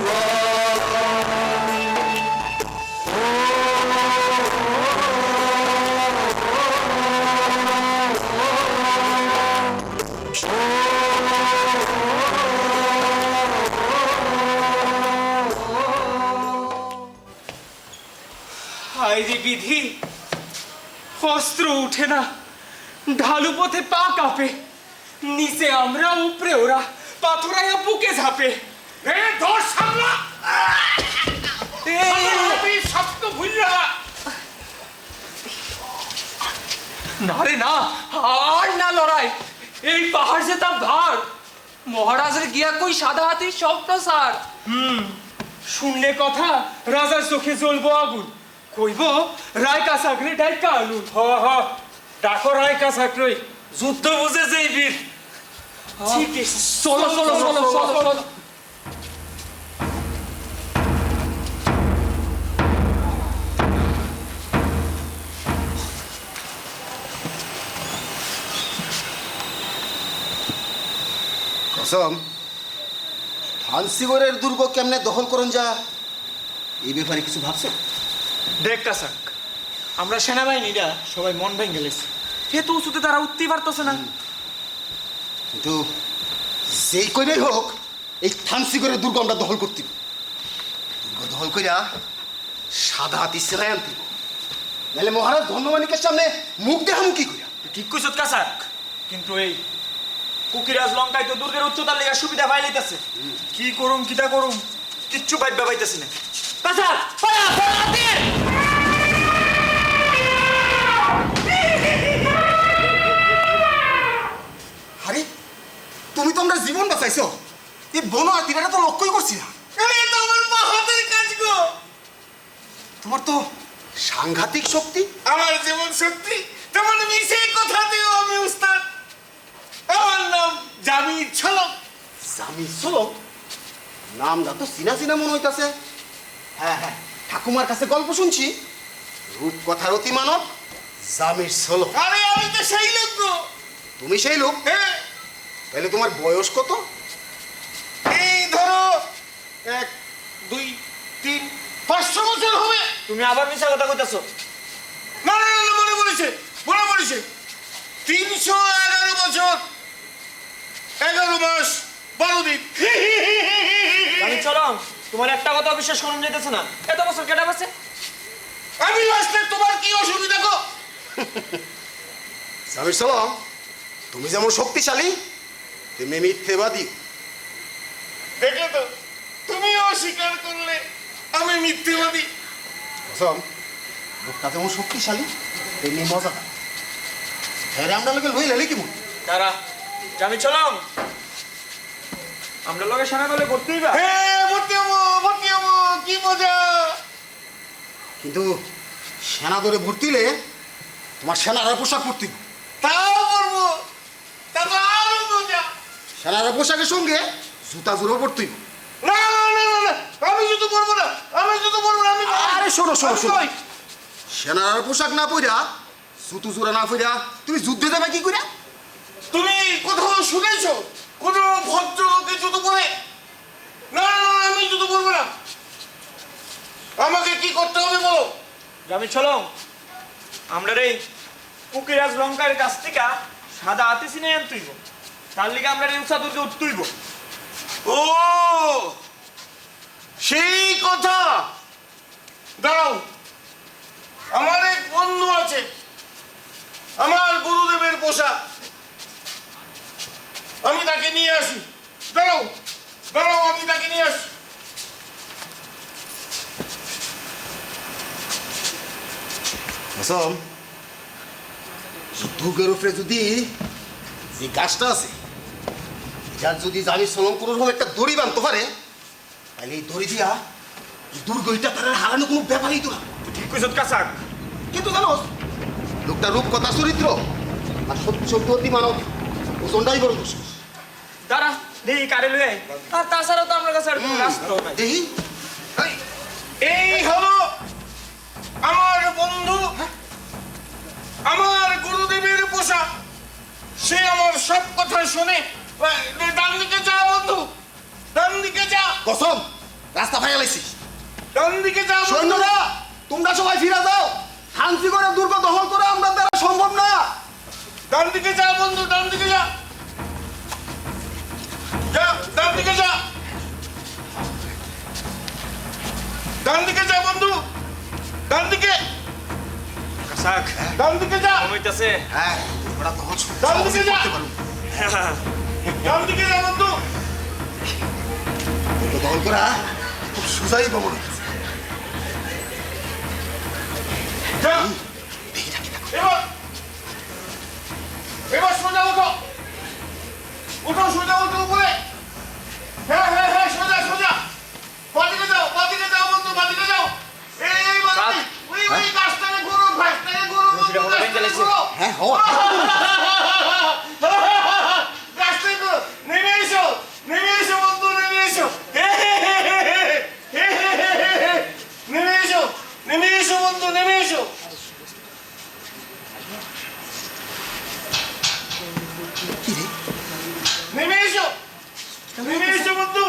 হায় রে বিধি, অস্ত্র উঠে না, ঢালু পথে পা কাঁপে, নিচে আমরা উপরে ওরা, পাথরাইয়া বুকে ঝাপে। ধর সামলা, এই শক্ত ভুললা না রে না, আর না লড়াই, এই পাহাড় যে তার ধার, মহারাজের গিয়া কই সাদা হাতির স্বপ্ন সার। শুনলে কথা রাজার চোখে জ্বলবো আগুন, কইব রায়কা চাকরি ডাইকা আলু। হ হ, ডাকো রায়কা চাকরি, যুদ্ধ বুঝে যেই বীর। ঠিক আছে, চলো চলো চলো চলো চলো। কসম, থানসিগড়ের দুর্গ কেমনে দখল করুন যা, এই ব্যাপারে কিছু ভাবছো? দেখ কাসাক, আমরা সেনাবাহিনীরা সবাই মন ভেঙে গেলেছি, হেতু উঁচুতে তারা উঠতেই পারতেছে না। কিন্তু যেই করেই হোক এই থানসিগড়ের দুর্গ আমরা দখল করতে হবে। দুর্গ দখল কইরা সাদা হাতি সেলাই আনতে হবে। নাহলে মহারাজ ধন্যমানিকের সামনে মুখ দেখামু কি কইরা? ঠিক কইছত কাসাক, কিন্তু এই কুকিরাজ লঙ্কায় তো দুর্গের উচ্চতার লেগে সুবিধা পাই লইতাছে। কি করুম কিটা করুম কিচ্ছু ভাইবা পাইতাছি না। কাসাক পালা পালা দে। আরে তুমি তো আমরা জীবন বাঁচাইছো, এই বন হাতিটা তো লক্ষ্যই করছি না। এই তো আমার বাহাদুর কাজ গো। তোমার তো সাংঘাতিক শক্তি। আমার যেমন শক্তি তেমন মিশে কথা দিও আমি উস্তাদ। আমার নাম জামির ছলক। জামির ছলক? নামটা তো চিনা চিনা মনে হইতাছে। হ্যাঁ হ্যাঁ, ঠাকুমার কাছে গল্প শুনছি, রূপকথার অতি মানব জামির ছলক। আরে আমি তো সেই লোক গো। তুমি সেই লোক? হ্যাঁ। তাহলে তোমার বয়স কত? এই ধরো 1 2 3 500 বছর হবে। তুমি আবার মিছা কথা কইতাছো। না না না, মনে পড়েছে 311 বছর 11 মাস 12 দিন। আমি চলো, তোমার একটা কথা বিশ্বাস করুন যেতেছে না, এত বছর কেটে গেছে। আমি আসলে তোমার কি অসুবিধা গো? জামির ছলক, তুমি যেমন শক্তিশালী তেমনি মিথ্যেবাদী। দেখলে তো, তুমিও স্বীকার করলে আমি মিথ্যেবাদী। কসম, লোকটা যেমন শক্তিশালী তেমনি মজা। হ্যাঁ রে, আমরা লোকে লই লেলি কি মন? তারা আমি চলাম আমরা লগে সেনা বলে ভর্তিই বা হ্যাঁ, ভর্তি হবো, কি মজা। কিন্তু সেনা দরে ভর্তি হলে তোমার সেনারা পোশাক পরতে হবে। তাও পরবো, তা তো আরো মজা। সেনারা পোশাকের সঙ্গে জুতা জুড়ো পরতে হবে। না না না না, আমি জুতো পরবো না, আরে শোনো শোনো শোনো, সেনার পোশাক না পইরা জুতো জোড়া না পইরা তুমি যুদ্ধে যাবে কি করে? তুমি কোথাও শুনেছো কোনো ভদ্রলোকে জুতো পরে? না না, আমি জুতো পরবো না। আমাকে কি করতে হবে বলো? আমি চলাম আমরা রে কুকিরাজ লঙ্কার কাছ থেকে সাদা হাতি সিনে আনতেইব, তার লিগে আমরা রে উষা দুর্গে উঠতেইব। ও সেই কথা। দাঁড়াও, আমার এক বন্ধু আছে, আমার গুরুদেবের পোশাক, আমি তাকে নিয়ে আসি। দাঁড়াও দাঁড়াও, আমি তাকে নিয়ে আসি। দুর্গের উপরে যদি যে গাছটা আছে, যার যদি জানি সলম কোনো রকম একটা দড়ি বাঁধতে পারে, তাহলে এই দড়ি দিয়া দুর্গ এটা তার হারানো কোনো ব্যাপারই তো না। ঠিক কইছত কাসাক। কিন্তু জানো, লোকটা রূপকথা চরিত্র আর সত্যি সত্যি অতি মানব, ওজনটাই বড় দোষ। দাঁড়া দেখি কারে লয়ে আর তাছাড়াও তো আমার কাছে আর কোনো রাস্তা নাই। দেখি, এই হলো আমার বন্ধু, আমার গুরুদেবের পোশাক। সে আমার সব কথা শুনে। ডান দিকে যা বন্ধু, ডান দিকে যা। কসম, রাস্তা ফাইয়া লাইছিস। ডান দিকে যা সৈন্যরা, তোমরা সবাই ফিরে যাও। শান্তি করে দুর্গ দখল করা আমরা দ্বারা সম্ভব না। ডান দিকে যা বন্ধু, ডান দিকে যা, যা ডান দিকে যা, ডান দিকে যা বন্ধু, ডান দিকে। কাসাক ডান দিকে যা। কইতাছে হ্যাঁ, তোমরা তখন ডান দিকে যা, ডান দিকে যা বন্ধু। দুর্গ দখল করা খুব সোজাই খবর। যা, এবার এবার সোজা ওঠো, ওঠো সোজা ওঠো উপরে। হ্যাঁ হ্যাঁ হ্যাঁ, সোজা সোজা, বাদিকে যাও, বাদিকে যাও বন্ধু, বাদিকে যাও। এই বাদিকে, ওই গাছটাকে ঘুরো, গাছটাকে ঘুরো, হ্যাঁ হো, গাছটাকে ঘুরো। নেমে এসো, নেমে এসো বন্ধু, নেমে এসো। নেমে এসো, নেমে এসো বন্ধু, নেমে এসো। নেমে এসো, নেমে এসো বন্ধু।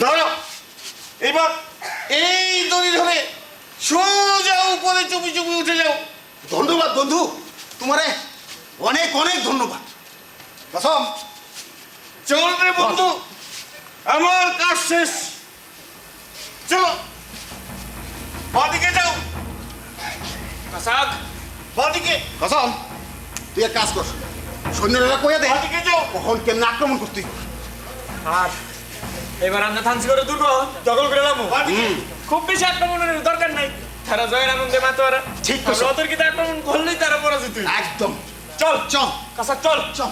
দাঁড়াও, এবার এই দড়ি ধরে সোজা উপরে চুপি চুপি উঠে যাও। ধন্যবাদ বন্ধু, তোমারে অনেক অনেক ধন্যবাদ। কসম, চল রে বন্ধু, আমার কাজ শেষ। চলো, বাদিকে যাও। কাসাক বাদিকে। কসম, তুই এক কাজ কর, সৈন্যরা কয়ে দে বাদিকে যাও, কখন কেমন আক্রমণ করতে হবে। আর এবার আমরা থানসি করে দুর্গ দখল করে নামো। খুব বেশি আক্রমণের দরকার নাই, তারা জয়ের আনন্দে মাতোয়ারা। ঠিক কথা। অতর্কিত আক্রমণ করলেই তারা পরাজিত। একদম। চল চল কাসাক, চল চল।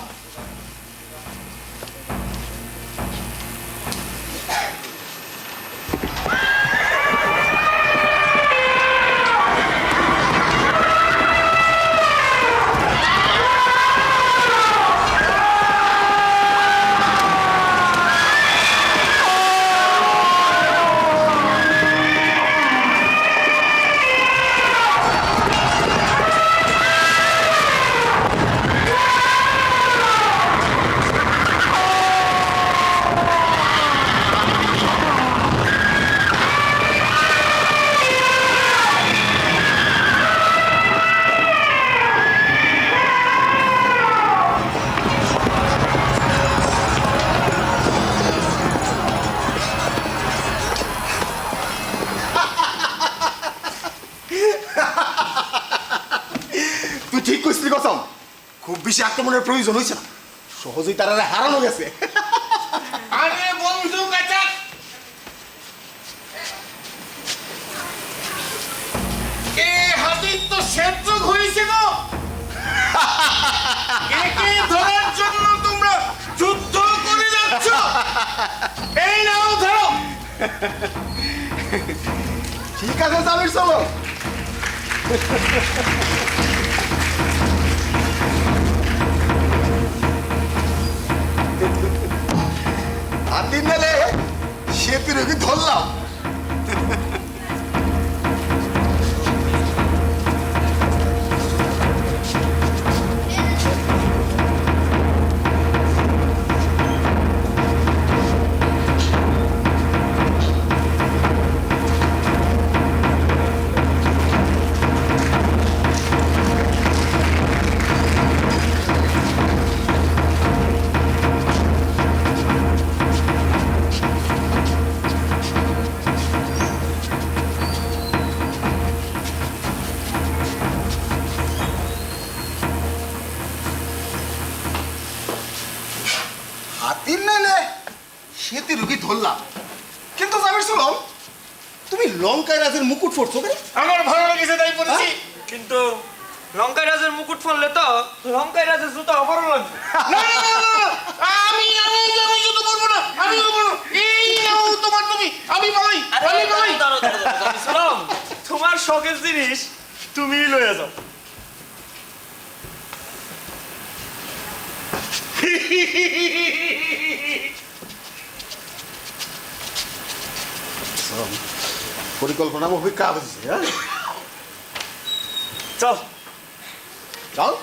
বেশি আক্রমণের প্রয়োজন হয়েছে না, সহজেই তারা হারানো গেছে। আরে বন্ধু কাঁচা, এ হাতির তো সেদ্ধ হয়েছে গো। একে ধরার জন্য তোমরা যুদ্ধ করে যাচ্ছ। এই নাও ধরো। ঠিক আছে জামির, চলো। হাতির মেলে সেতুর ওকে ধরলাম। হাতির মেলে সেতুর ওকে ধরলাম, কিন্তু জামির চলম, তুমি লঙ্কায় রাজের মুকুট পরছো কেন? আমার ভালো লেগেছে তাই পড়েছি। কিন্তু লঙ্কায় রাজের মুকুট ফললে তো লঙ্কায় রাজের জুতো অপরণ লাগবে। না, না, না, না, না, আমি শুধু বলবো না, আমি বলবো না। এই নাও তোমার তুমি, আমি পালাই, আমি পালাই। সালাম, তোমার শখের জিনিস তুমিই লয়ে যাও। পরিকল্পনা মাফিক কাজ হচ্ছে। হ্যাঁ, চল। চল।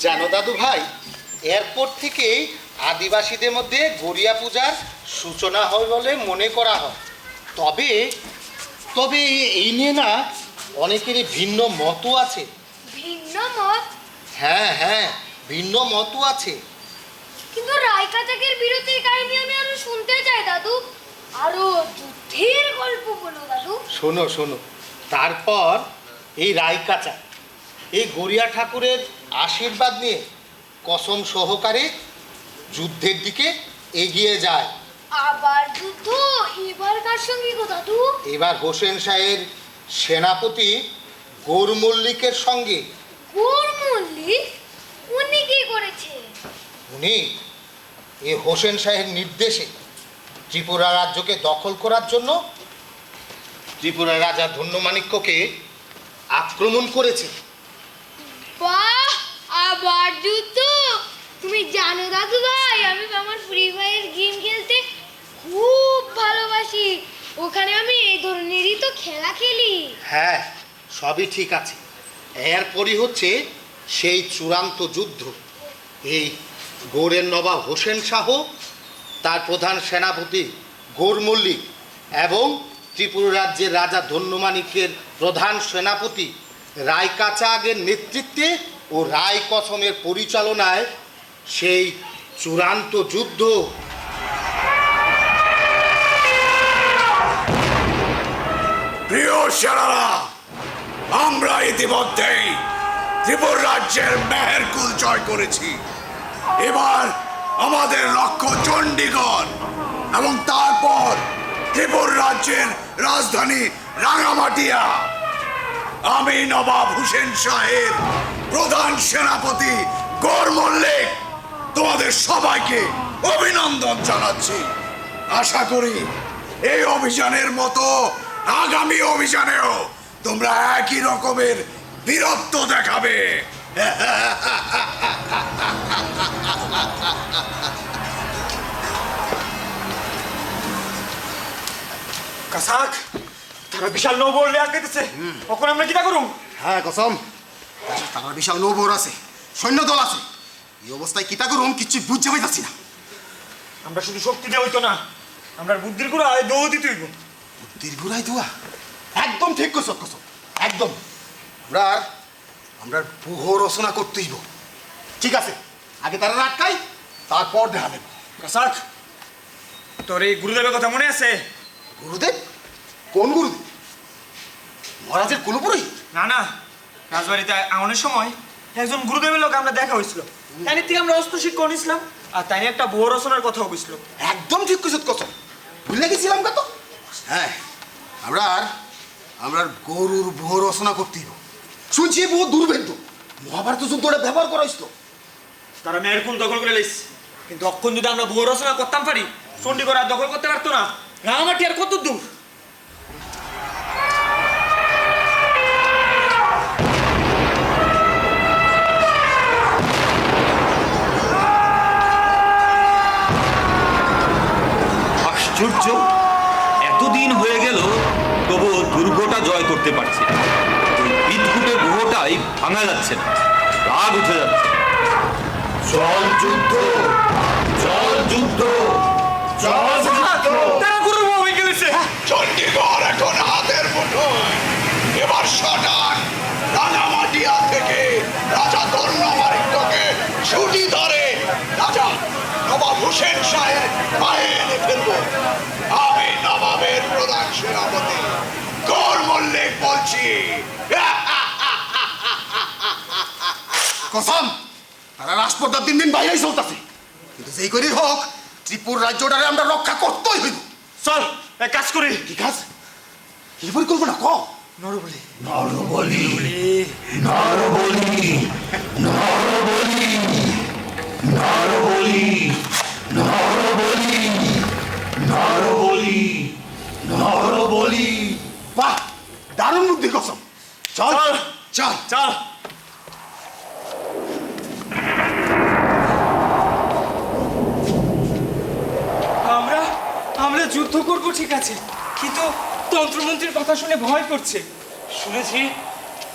জানো দাদু ভাই, এরপর থেকেই আদিবাসীদের মধ্যে গড়িয়া পূজার সূচনা হয় বলে মনে করা হয়। তবে তবে এই নিয়ে না অনেকেরই ভিন্ন মতও আছে। ভিন্ন মত? হ্যাঁ হ্যাঁ, ভিন্ন মতও আছে। কিন্তু রায়কাচাকের বিরতির কাহিনী আমি আরো শুনতে চাই দাদু। আরো যুদ্ধের গল্প বলো দাদু। শোনো শোনো, তারপর এই রায়কাচা এই গড়িয়া ঠাকুরের আশীর্বাদ নিয়ে কসম সহকারে যুদ্ধের দিকে এগিয়ে যায়। আবার যুদ্ধ? এবার কার সঙ্গে গো দাদু? এবার হোসেন শাহের সেনাপতি গৌর মল্লিকের সঙ্গে। গৌর মল্লিক? উনি কি করেছে? উনি এই হোসেন শাহের নির্দেশে ত্রিপুরা রাজ্যকে দখল করার জন্য ত্রিপুরা রাজা ধন্যমাণিক্যকে আক্রমণ করেছে। বাহ, আবার যুদ্ধ! তুমি জানো দাদু ভাই, আমি আমার ফ্রি ফায়ার গেম খেলতে খুব ভালোবাসি। ওখানে আমি এই ধরনেরই তো খেলা খেলি। হ্যাঁ, সবই ঠিক আছে। এরপরই হচ্ছে সেই চূড়ান্ত যুদ্ধ। এই গৌড়ের নবাব হোসেন শাহ, তার প্রধান সেনাপতি গৌর মল্লিক এবং ত্রিপুরা রাজ্যের রাজা ধন্যমাণিক্যের প্রধান সেনাপতি রায়কাচাগের নেতৃত্বে ও রায় কসমের পরিচালনায় সেই চূড়ান্ত যুদ্ধ। প্রিয় সেনারা, আমরা ইতিমধ্যেই ত্রিপুরা রাজ্যের মেহেরকুল জয় করেছি। এবার আমাদের লক্ষ্য চণ্ডীগড় এবং তারপর ত্রিপুর রাজ্যের রাজধানী রাঙামাটিয়া। আমি নবাব হুসেন শাহের প্রধান সেনাপতি গৌর মল্লিক তোমাদের সবাইকে অভিনন্দন জানাচ্ছি। আশা করি এই অভিযানের মতো আগামী অভিযানেও তোমরা একই রকমের বীরত্ব দেখাবে। কাসাক তারা বিশাল নৌবর লিয়ে আটকেছে, কখন আমরা কিটা করুম? হ্যাঁ কসম, তারা বিশাল নৌবর আছে, সৈন্যদল আছে। এই অবস্থায় কিতা করুম কিচ্ছু বুঝতে পাইতাছি না। আমরা শুধু শক্তি দিয়ে হইতো না, আমরা বুদ্ধির গুলো আয় দৌ দিতে হইব। বুদ্ধির গুড়াই দোয়া, একদম ঠিক কস কসম, একদম। আমরা বহু রচনা করতে হইব। ঠিক আছে, আগে তারা আটকাই, তারপর দেখা দেব। কাসাক তোর এই গুরুদেবের কথা মনে আছে? গুরুদেব? কোন গুরুদেব? মহারাজের কুলপুরী? না না, রাজবাড়িতে আগুনের সময় একজন গুরুদেবের লোক আমরা দেখা হয়েছিল, তাই থেকে আমরা অস্ত্র শিক্ষা নিয়েছিলাম, আর তাই একটা বউ রচনার কথাও বুঝছিল। একদম ঠিক কইছত কসম, ভুলে গেছিলাম কত। হ্যাঁ, আমরা গরুর বহু রচনা করতে হইব। শুনছি বহু দুর্ভেদ্য মহাভারত যুদ্ধটা ব্যবহার করা হয়েছিল। তারা মেয়ের কোন দখল করে লাইছে, কিন্তু অক্ষণ যদি আমরা বউ রচনা করতাম পারি, চণ্ডীগড় আর দখল করতে পারতো না। রাঙামাটি আর কত দূর? আশ্চর্য, এতদিন হয়ে গেল তবু দুর্গটা জয় করতে পারছি না। ওই বিদ্যুটে গ্রহটাই ভাঙা যাচ্ছে না, রাগ উঠে যাচ্ছে। জল যুদ্ধ, জল যুদ্ধ, জল যুদ্ধ। তারা গুরু বউ হয়ে গেছে। চণ্ডীগড় এখন হাতের মুঠোয়। এবার সটান রাঙামাটিয়া থেকে রাজা ধর্মমাণিক্যকে ছুটি ধরে রাজা নবাব হুসেন শাহের পায়ে এনে ফেলব। আমি নবাবের প্রধান সেনাপতি গৌর মল্লিক বলছি। কসম, তারা রাজপথটা দিন দিন বাইরেই চলতেছে, কিন্তু যেই করি হোক ত্রিপুর রাজ্যটারে আমরা রক্ষা করতেই হইব। চল এক কাজ করি। কি কাজ? কি পরিকল্পনা ক? নরবলি। নরবলি, নরবলি, নরবলি, নরবলি, নরবলি, নরবলি, নরবলি। বাহ, দারুণ বুদ্ধি কসম। চল চল চল। আমরা যুদ্ধ করবো ঠিক আছে, কিন্তু তন্ত্রমন্ত্রীর কথা শুনে ভয় করছে।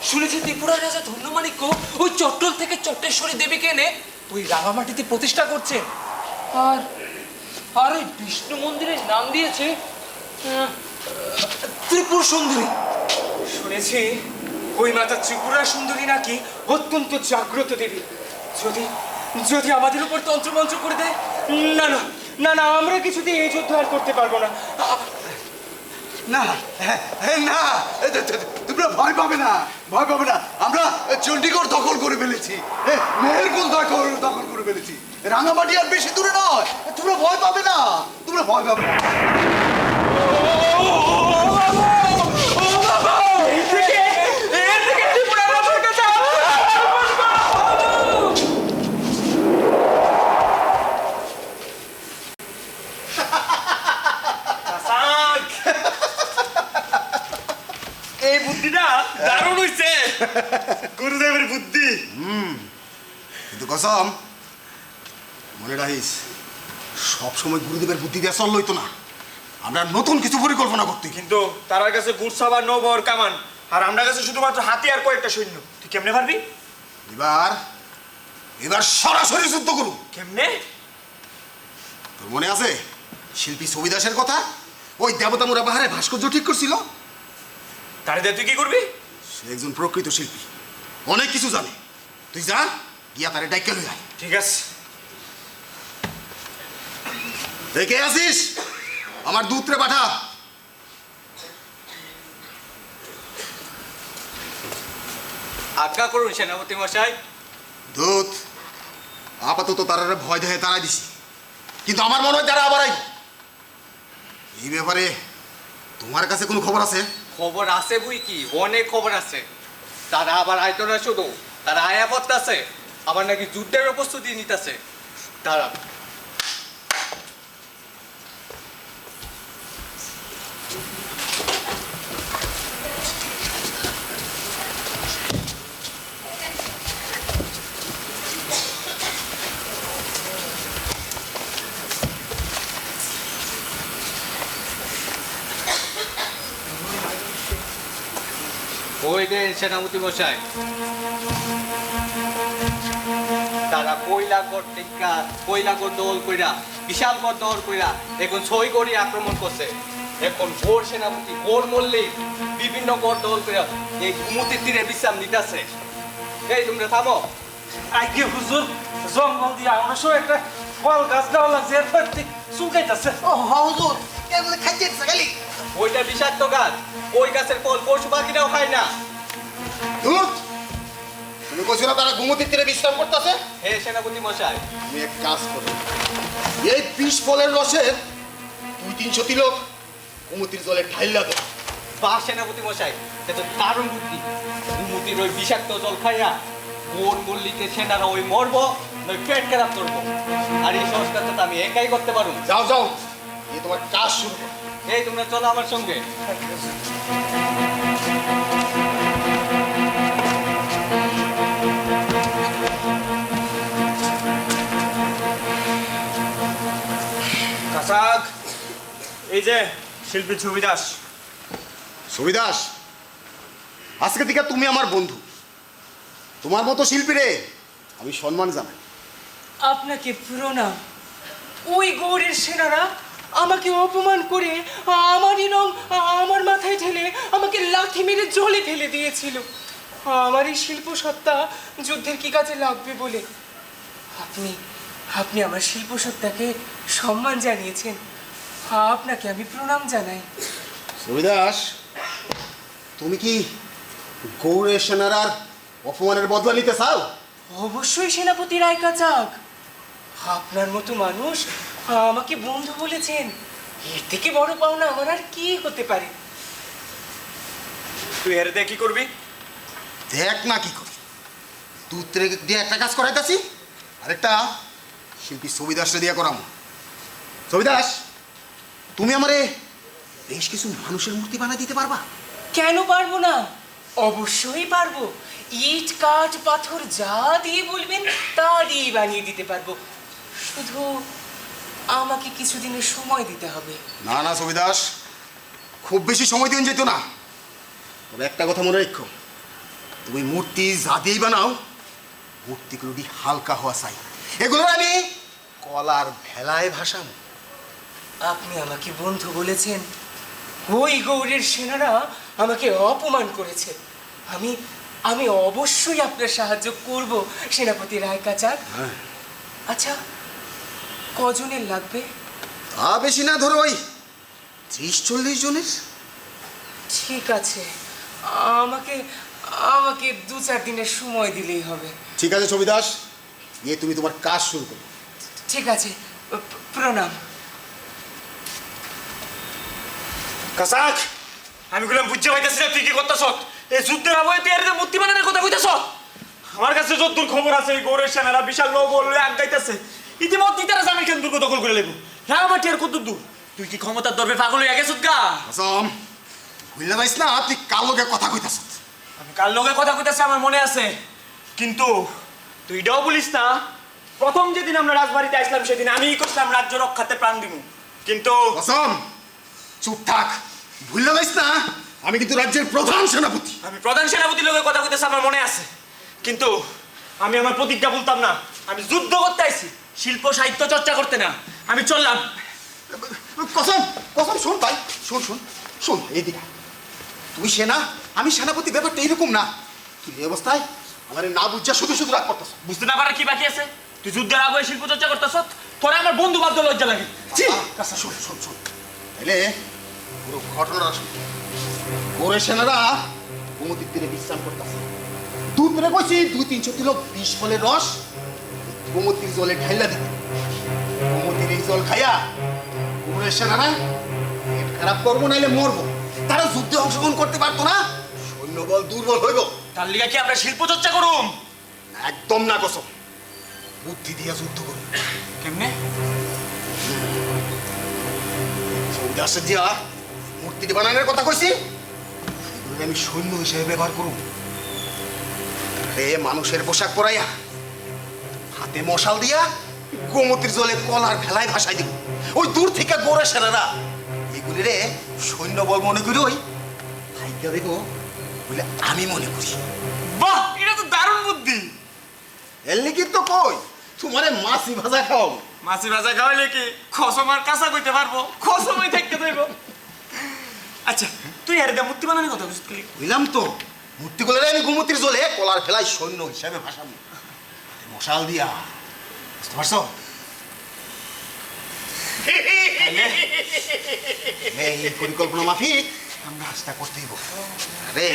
শুনেছি ত্রিপুরার রাজা ধন্যমাণিক্য ওই চট্টল থেকে চট্টেশ্বরী দেবীকে এনে ওই রাঙামাটিতে প্রতিষ্ঠা করছে, আর আর ওই বিষ্ণু মন্দিরের নাম দিয়েছে ত্রিপুর সুন্দরী। শুনেছি ওই মাতা ত্রিপুরা সুন্দরী নাকি অত্যন্ত জাগ্রত দেবী। যদি যদি আমাদের উপর তন্ত্রমন্ত্র করে দেয়, না না না না, আমরা কিছুতেই এই যুদ্ধ আর করতে পারবো না। না না, তোমরা ভয় পাবে না, ভয় পাবে না। আমরা চণ্ডীগড় দখল করে ফেলেছি, মেহেরকুল দখল করে ফেলেছি। রাঙামাটি আর বেশি দূরে নয়, তোমরা ভয় পাবে না, তোমরা ভয় পাবে না। এই বুদ্ধিটা দারুণ হইছে, গুরুদেবের বুদ্ধি। কিন্তু কসম, মনে রাখিস সবসময় গুরুদেবের বুদ্ধি দিয়ে চল লইতো না। আমরা নতুন কিছু পরিকল্পনা করতে। কিন্তু তার কাছে গুড়সাবার নৌবর কামান, আর আমরা কাছে শুধুমাত্র হাতি আর কয়েকটা সৈন্য। তুই কেমনে পারবি? এবার সরাসরি যুদ্ধ করু। কেমনে? তোর মনে আছে শিল্পী ছবিদাসের কথা? ওই দেবতামুরা পাহাড়ে ভাস্কর্য ঠিক করছিল। তারে দিয়ে তুই কি করবি? সে একজন প্রকৃত শিল্পী, অনেক কিছু জানে। তুই যা, গিয়া তারে ডাইকে লই আয়। ঠিক আছে। দেখে আসিস, আমার দূতরে পাঠা। আজ্ঞা করুন সেনাপতি মশাই। দূত, আপাতত তারারে ভয় দেহে তারাই দিছি। কিন্তু আমার মনে হয় তারা আবার আইব। এই ব্যাপারে তোমার কাছে কোনো খবর আছে? খবর আছে বই কি, অনেক খবর আছে। তারা আবার আইতো না, শুধু তারা আয়া করতেছে, আবার নাকি যুদ্ধের প্রস্তুতি নিতেছে। তারা ওই যে সেনাপতি মশাই, তারা কইলাগড় দল কইরা, বিশালগড় দল কইরা এখন ছয়গড়ে আক্রমণ করছে। এখন গোর সেনাপতি গোর মল্লিক বিভিন্ন গড় দল কইরা এই ঘুমতির তীরে বিশ্রাম নিতেছে। এই তোমরা থামো। আগে হুজুর জঙ্গল দিয়ে আমরা সব একটা ফল গাছ দেওয়া লাগছে, এরপর চুলকাইতেছে। ও হুজুর এগুলো খাইতে গেলি ওইটা বিষাক্ত গাছ, ওই গাছের ফল পশু পাখিরাও খায় না। ধুর! তুমি কইছো না তারা ঘুমতির তীরে বিশ্রাম করতেছে? হে সেনাপতি মশাই, তুমি এক কাজ করো, এই 20 ফলের রসের 200-300 তিলক ঘুমতির জলে ঢাইলা দাও। বা সেনাপতি মশাই, এটা তো দারুণ বুদ্ধি। ঘুমতির ওই বিষাক্ত জল খাইয়া গোর মল্লিকের সেনারা ওই মরবো, নয় পেট খারাপ করবো। আর এই সংস্কারটা তো আমি একাই করতে পারবো। যাও যাও, এই তোমার কাজ শুরু করো। এই তোমরা চলো আমার সঙ্গে। কাসাক, এই যে শিল্পী ছবি দাস। সুবিদাস, আজকে থেকে তুমি আমার বন্ধু। তোমার মতো শিল্পীরে আমি সম্মান জানাই। আপনাকে প্রণাম। ওই গৌড়ের সেনারা আমাকে অপমান করে আমারই রং আমার মাথায় ঢেলে আমাকে লাথি মেরে জলে ফেলে দিয়েছিল। আমার এই শিল্প সত্তা যুদ্ধের কি কাজে লাগবে বলে আপনি আপনি আমার শিল্প সত্তাকে সম্মান জানিয়েছেন। আপনাকে আমি প্রণাম জানাই। সুবিদাস, তুমি কি গৌড়ের সেনারার অপমানের বদলা নিতে চাও? অবশ্যই সেনাপতি রায়কাচাক, আপনার মতো মানুষ আমাকে বন্ধু বলেছেন, এর থেকে বড় পাওনা আমার আর কি হতে পারে। তুই এর দিয়ে কি করবি? দেখ না কি করি। তুই দিয়ে একটা কাজ করাইতাছি, আরেকটা শিল্পী সুবিদাসে দিয়ে করাম। সুবিদাস, তুমি আমারে বেশ কিছু মানুষের মূর্তি বানিয়ে দিতে পারবা? কেন পারবো না, অবশ্যই পারবো। ইট কাঠ পাথর যা দিয়ে বলবেন তা দিয়ে বানিয়ে দিতে পারবো। শুধু আমাকে কিছুদিনের সময় দিতে হবে। না না সুবিদাস, খুব বেশি সময় দিন যেত না। তবে একটা কথা মনে রেখো, তুমি মূর্তি যা দিয়েই বানাও, মূর্তিগুলো হালকা হওয়া চাই। এগুলো আমি কলার ভেলায় ভাসাবো। আপনি আমাকে বন্ধু বলেছেন, ওই গৌড়ের সেনারা আমাকে অপমান করেছে। আমি আমি অবশ্যই আপনার সাহায্য করব সেনাপতি রায়কাচাক। আচ্ছা, কজনের লাগবে? তা বেশি না, ধরো ওই 30-40 জনের। ঠিক আছে, আমাকে আমাকে 2-4 দিনের সময় দিলেই হবে। ঠিক আছে ছবিদাস, গিয়ে তুমি তোমার কাজ শুরু করো। ঠিক আছে, প্রণাম। কাসাক, আমি গুলাম বুঝতে পাইতেছি না তুই কি করতেছ। এই যুদ্ধের আবহে তুই এর মূর্তি বানানোর কথা কইতেছ। আমার কাছে যতদূর খবর আছে এই গৌড়ের সেনারা বিশাল নৌবল লয়ে আগাইতেছে। ইতিমধ্যে তারা জামিল খান দুর্গ দখল করে লেবু। রাঙামাটি আর কত দূর? তুই কি ক্ষমতার দরবে পাগল হয়ে গেছিস গা? আসাম, ভুললে যাইস না তুই কার লগে কথা কইতাছ। আমি কার লগে কথা কইতাছি আমার মনে আছে, কিন্তু তুই এটাও বলিস না প্রথম যেদিন আমরা রাজবাড়িতে আসলাম সেদিন আমিই করছিলাম রাজ্য রক্ষাতে প্রাণ দিব। কিন্তু আসাম, চুপ থাক। ভুললে যাইস না আমি কিন্তু রাজ্যের প্রধান সেনাপতি। আমি প্রধান সেনাপতির লগে কথা কইতেছি আমার মনে আছে, কিন্তু আমি আমার প্রতিজ্ঞা বলতাম না। আমি যুদ্ধ করতে আইছি, শিল্প সাহিত্য চর্চা করতে না। আমি চললাম। কসম কসম, শোন ভাই, শোন শোন শোন, এইদিকে তুই সেনা, আমি সেনাপতি, ব্যাপারটা এইরকম না। তুই এই অবস্থায় আমার না বুঝা শুধু শুধু রাগ করতেছ। বুঝতে না পারার কি বাকি আছে? তুই যুদ্ধের আবহে শিল্প চর্চা করতেছ, তোরা আমার বন্ধু বাধ্য লজ্জা লাগে। শোন শোন শোন, তাইলে পুরো ঘটনাটা শোন। গোরে সেনারা গোমতীর তীরে বিশ্রাম করতেছে। দুধ পেরে কইছি 200-300 কিলো 20 ফলের রস গোমতীর জলে ঢাইলা দিতে। গোমতীর এই পানির জল খাইয়া কুমুরের সেনারা পেট খারাপ করবো নাইলে মরবো। তারা যুদ্ধে অংশগ্রহণ করতে পারতো না, সৈন্যবল দুর্বল হইব। তার লিগা কি আমরা শিল্প চর্চা করুম? একদম না কসম, বুদ্ধি দিয়া যুদ্ধ করুন। কেমনে? সৌদাসে দিয়া মূর্তিটি বানানোর কথা কইছি, এগুলো আমি সৈন্য হিসেবে ব্যবহার করুন। রে মানুষের পোশাক পরাইয়া হাতে মশাল দিয়া গোমতির জলে কলার ভেলায় ভাসাই দিব। ওই দূর থেকে গোড়া সেনারা এগুলি রে সৈন্য বল মনে করি ওই ভাইকা দেব বলে আমি মনে করি। বাহ, এটা তো দারুণ বুদ্ধি। এর লিখিত তো কই তোমারে মাছি ভাজা খাও। মাছি ভাজা খাওয়াইলে কি খসম আর কাঁচা কইতে পারবো? খসমই থাকতে দেব। আচ্ছা, তুই আর এটা মূর্তি বানানোর কথা বুঝলি? বুঝলাম তো, মূর্তিগুলো আমি গোমতির জলে কলার ভেলায় সৈন্য হিসাবে ভাসাবো মশাল দিয়া, বুঝতে পারছো? এই পরিকল্পনা মাফিক আমরা কাজটা করতেই বল। আরে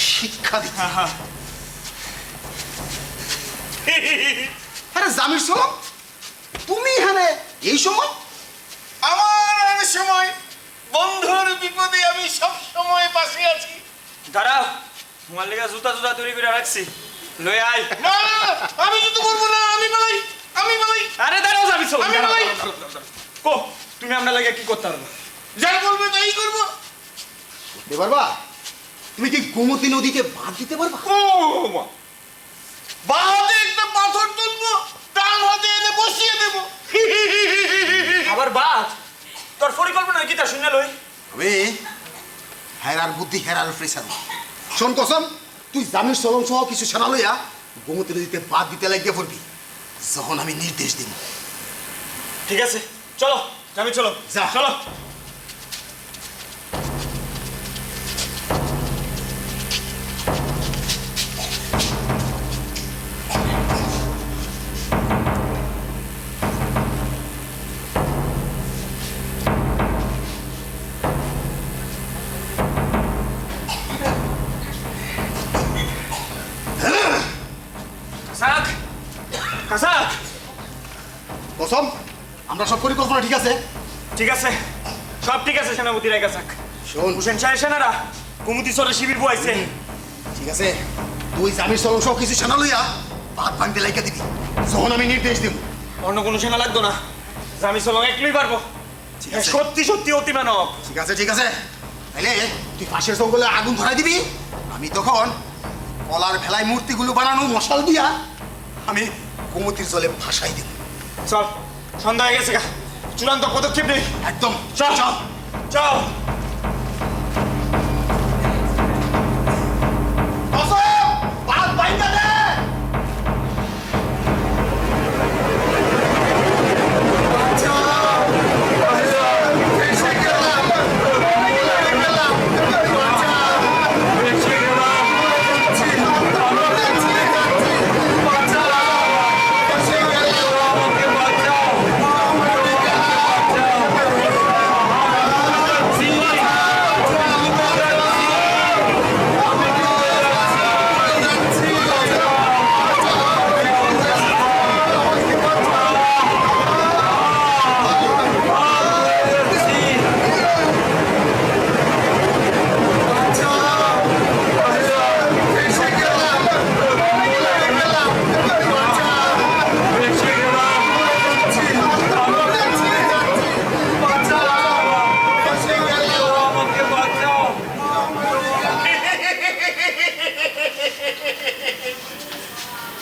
শিক্ষা দিচ্ছি। আরে জামির সালাম, তুমি এখানে এই সময়? আমার সময় বন্ধুর বিপদে আমি সব সময় পাশে আছি। দাঁড়াও, তোমার লেগে জুতা জুতা তৈরি করে রাখছি, লয়ে আয়। না, আমি জুতো করবো না, আমি পালাই, আমি পালাই। আরে দাঁড়াও, যাবি চল, আমি পালাই। কো, তুমি আমরা লাগে কি করতে পারবে? যাই বলবে তাই করবো। করতে পারবা? তুমি কি গোমতী নদীতে বাঁধ দিতে পারবা? বাঁ হাতে একটা পাথর তুলবো, ডান হাতে এনে বসিয়ে দেব। আবার বাদ, তোর পরিকল্পনা কি তা শুনে লই? আমি হেরার বুদ্ধি হেরার প্রেসার। শোন কসম, তুই জামির সলং সহ কিছু সেনা লইয়া গোমতী নদীতে বাঁধ দিতে লাগিয়ে পড়বি যখন আমি নির্দেশ দিব। ঠিক আছে, চলো জামি, চলো যা। চলো। কাসাক, কাসাক। কসম, আমরা সব পরিকল্পনা ঠিক আছে? ঠিক আছে, সব ঠিক আছে সেনাপতি রায় কাসাক। শোন, হোসেন শাহের সেনারা কুমুতি চরে শিবির বয়াইছে। ঠিক আছে, তুই জামির সলং সহ কিছু সেনা লইয়া বাঁধ ভাঙতে লাগিয়ে দিবি যখন আমি নির্দেশ দিব। অন্য কোনো সেনা লাগতো না, জামি চলং একলই পারবো। ঠিক আছে। সত্যি সত্যি অতি মানব। ঠিক আছে, ঠিক আছে, তাইলে তুই পাশের জঙ্গলে আগুন ধরাই দিবি, আমি তখন কলার ভেলায় মূর্তিগুলো বানানো মশাল দিয়া আমি গোমতির জলে ভাসাই দিব। চল, সন্ধ্যা হয়ে গেছে গা, চূড়ান্ত পদক্ষেপ নেই। একদম, চল চল। চল। বাঁধ ভাঙতে দে।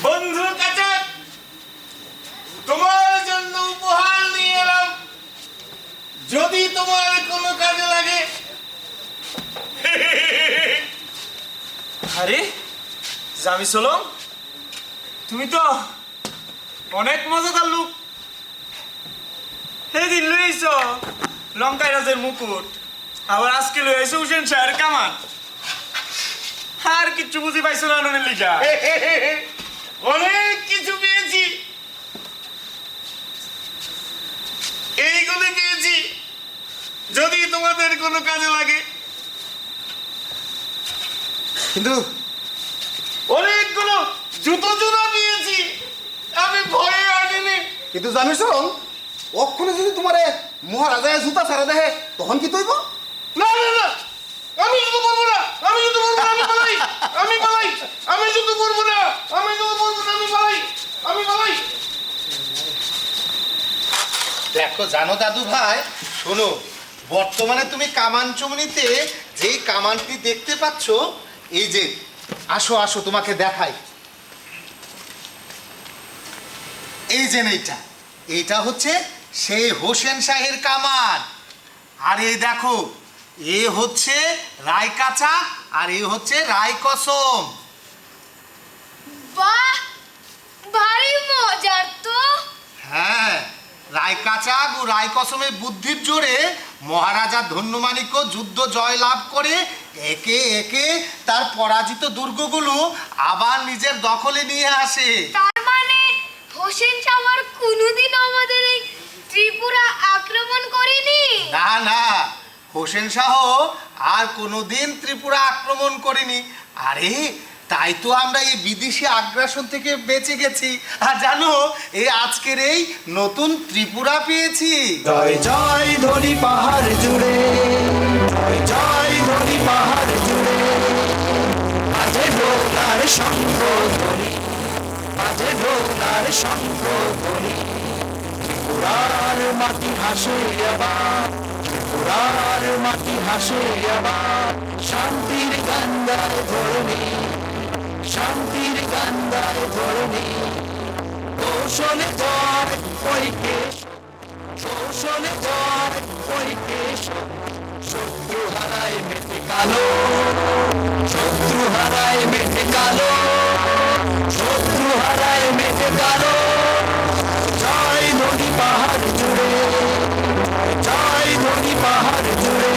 বন্ধু কাচাক, তোমার জন্য উপহার নিয়ে এলাম, যদি তোমার কোনো কাজে লাগে। আরে জামি চলং, তুমি তো অনেক মজাদার লোক। সেদিন লই আইছ লঙ্কাই রাজের মুকুট, আবার আজকে লই আইছ হুসেন শাহের কামান। আর কিচ্ছু বুঝি পাইছো না আনন্দের লিগা? অনেক কিছু পেয়েছি, এইগুলি পেয়েছি, যদি তোমাদের কোনো কাজে লাগে। কিন্তু অনেকগুলো জুতো জোড়া পেয়েছি, আমি ভয়ে আনিনি। কিন্তু জানিস অক্ষণে যদি তোমার মহারাজায় জুতা ছাড়া দেখে তখন কি তৈব? না না না, আমি যুদ্ধ করবো না, আমি যুদ্ধ করবো না, আমি পালাই, আমি পালাই, আমি যুদ্ধ করবো না, আমি যুদ্ধ করবো না, আমি পালাই, আমি পালাই। দেখো জানো দাদু ভাই, শোনো, বর্তমানে তুমি কামান চমনিতে যেই কামানটি দেখতে পাচ্ছ, এই যে, আসো আসো তোমাকে দেখাই, এই যে এইটা হচ্ছে সেই হোসেন শাহের কামান। আর এই দেখো, এ হচ্ছে রায়কাচা আর এ হচ্ছে রায়কসম। বাহ, ভারী মজার তো। হ্যাঁ, রায়কাচাক ও রায়কসমের বুদ্ধির জোরে মহারাজা ধন্যমাণিক্য যুদ্ধ জয় লাভ করে একে একে তার পরাজিত দুর্গগুলো আবার নিজের দখলে নিয়ে আসে। তার মানে হোসেন শাহ আর কোনোদিন আমাদের এই ত্রিপুরা আক্রমণ করেনি? না না, হোসেন শাহ আর কোনোদিন ত্রিপুরা আক্রমণ করেনি। আরে তাই তো আমরা এই বিদেশি আগ্রাসন থেকে বেঁচে গেছি। আর জানো, এই আজকের এই নতুন ত্রিপুরা পেয়েছি। জয় জয় ধনী পাহাড় জুড়ে, জয় জয় ধনী পাহাড় জুড়ে, মাঝে ডোলার শঙ্খ ধ্বনি, মাঝে ডোলার শঙ্খ ধ্বনি, ত্রিপুরার মাটি হাসে আবার, ত্রিপুরার মাটি হাসে আবার, শান্তির গঙ্গায় ধরণী, শান্তির গঙ্গায় ধরণী, কৌশলে জয় ওই কেশ, কৌশলে জয় ওই কেশ, শত্রু হারায় মেটে কালো, শত্রু হারায় মেটে কালো, শত্রু হারায় মেটে কালো। জয় নদী পাহাড় জুড়ে, জয় নদী পাহাড় জুড়ে,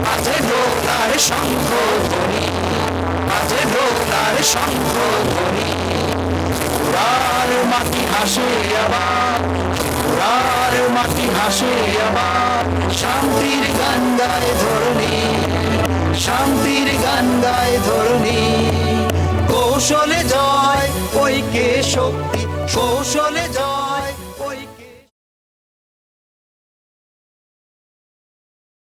মাঝে ডোলার শঙ্খ ধ্বনি, মাঝে ডোলার শঙ্খ ধ্বনি, ত্রিপুরার মাটি হাসে আবার, ত্রিপুরার মাটি হাসে আবার, শান্তির গঙ্গায় ধরণী, শান্তির গঙ্গায় ধরণী, কৌশলে জয় ওই কে শক্তি, কৌশলে জয়।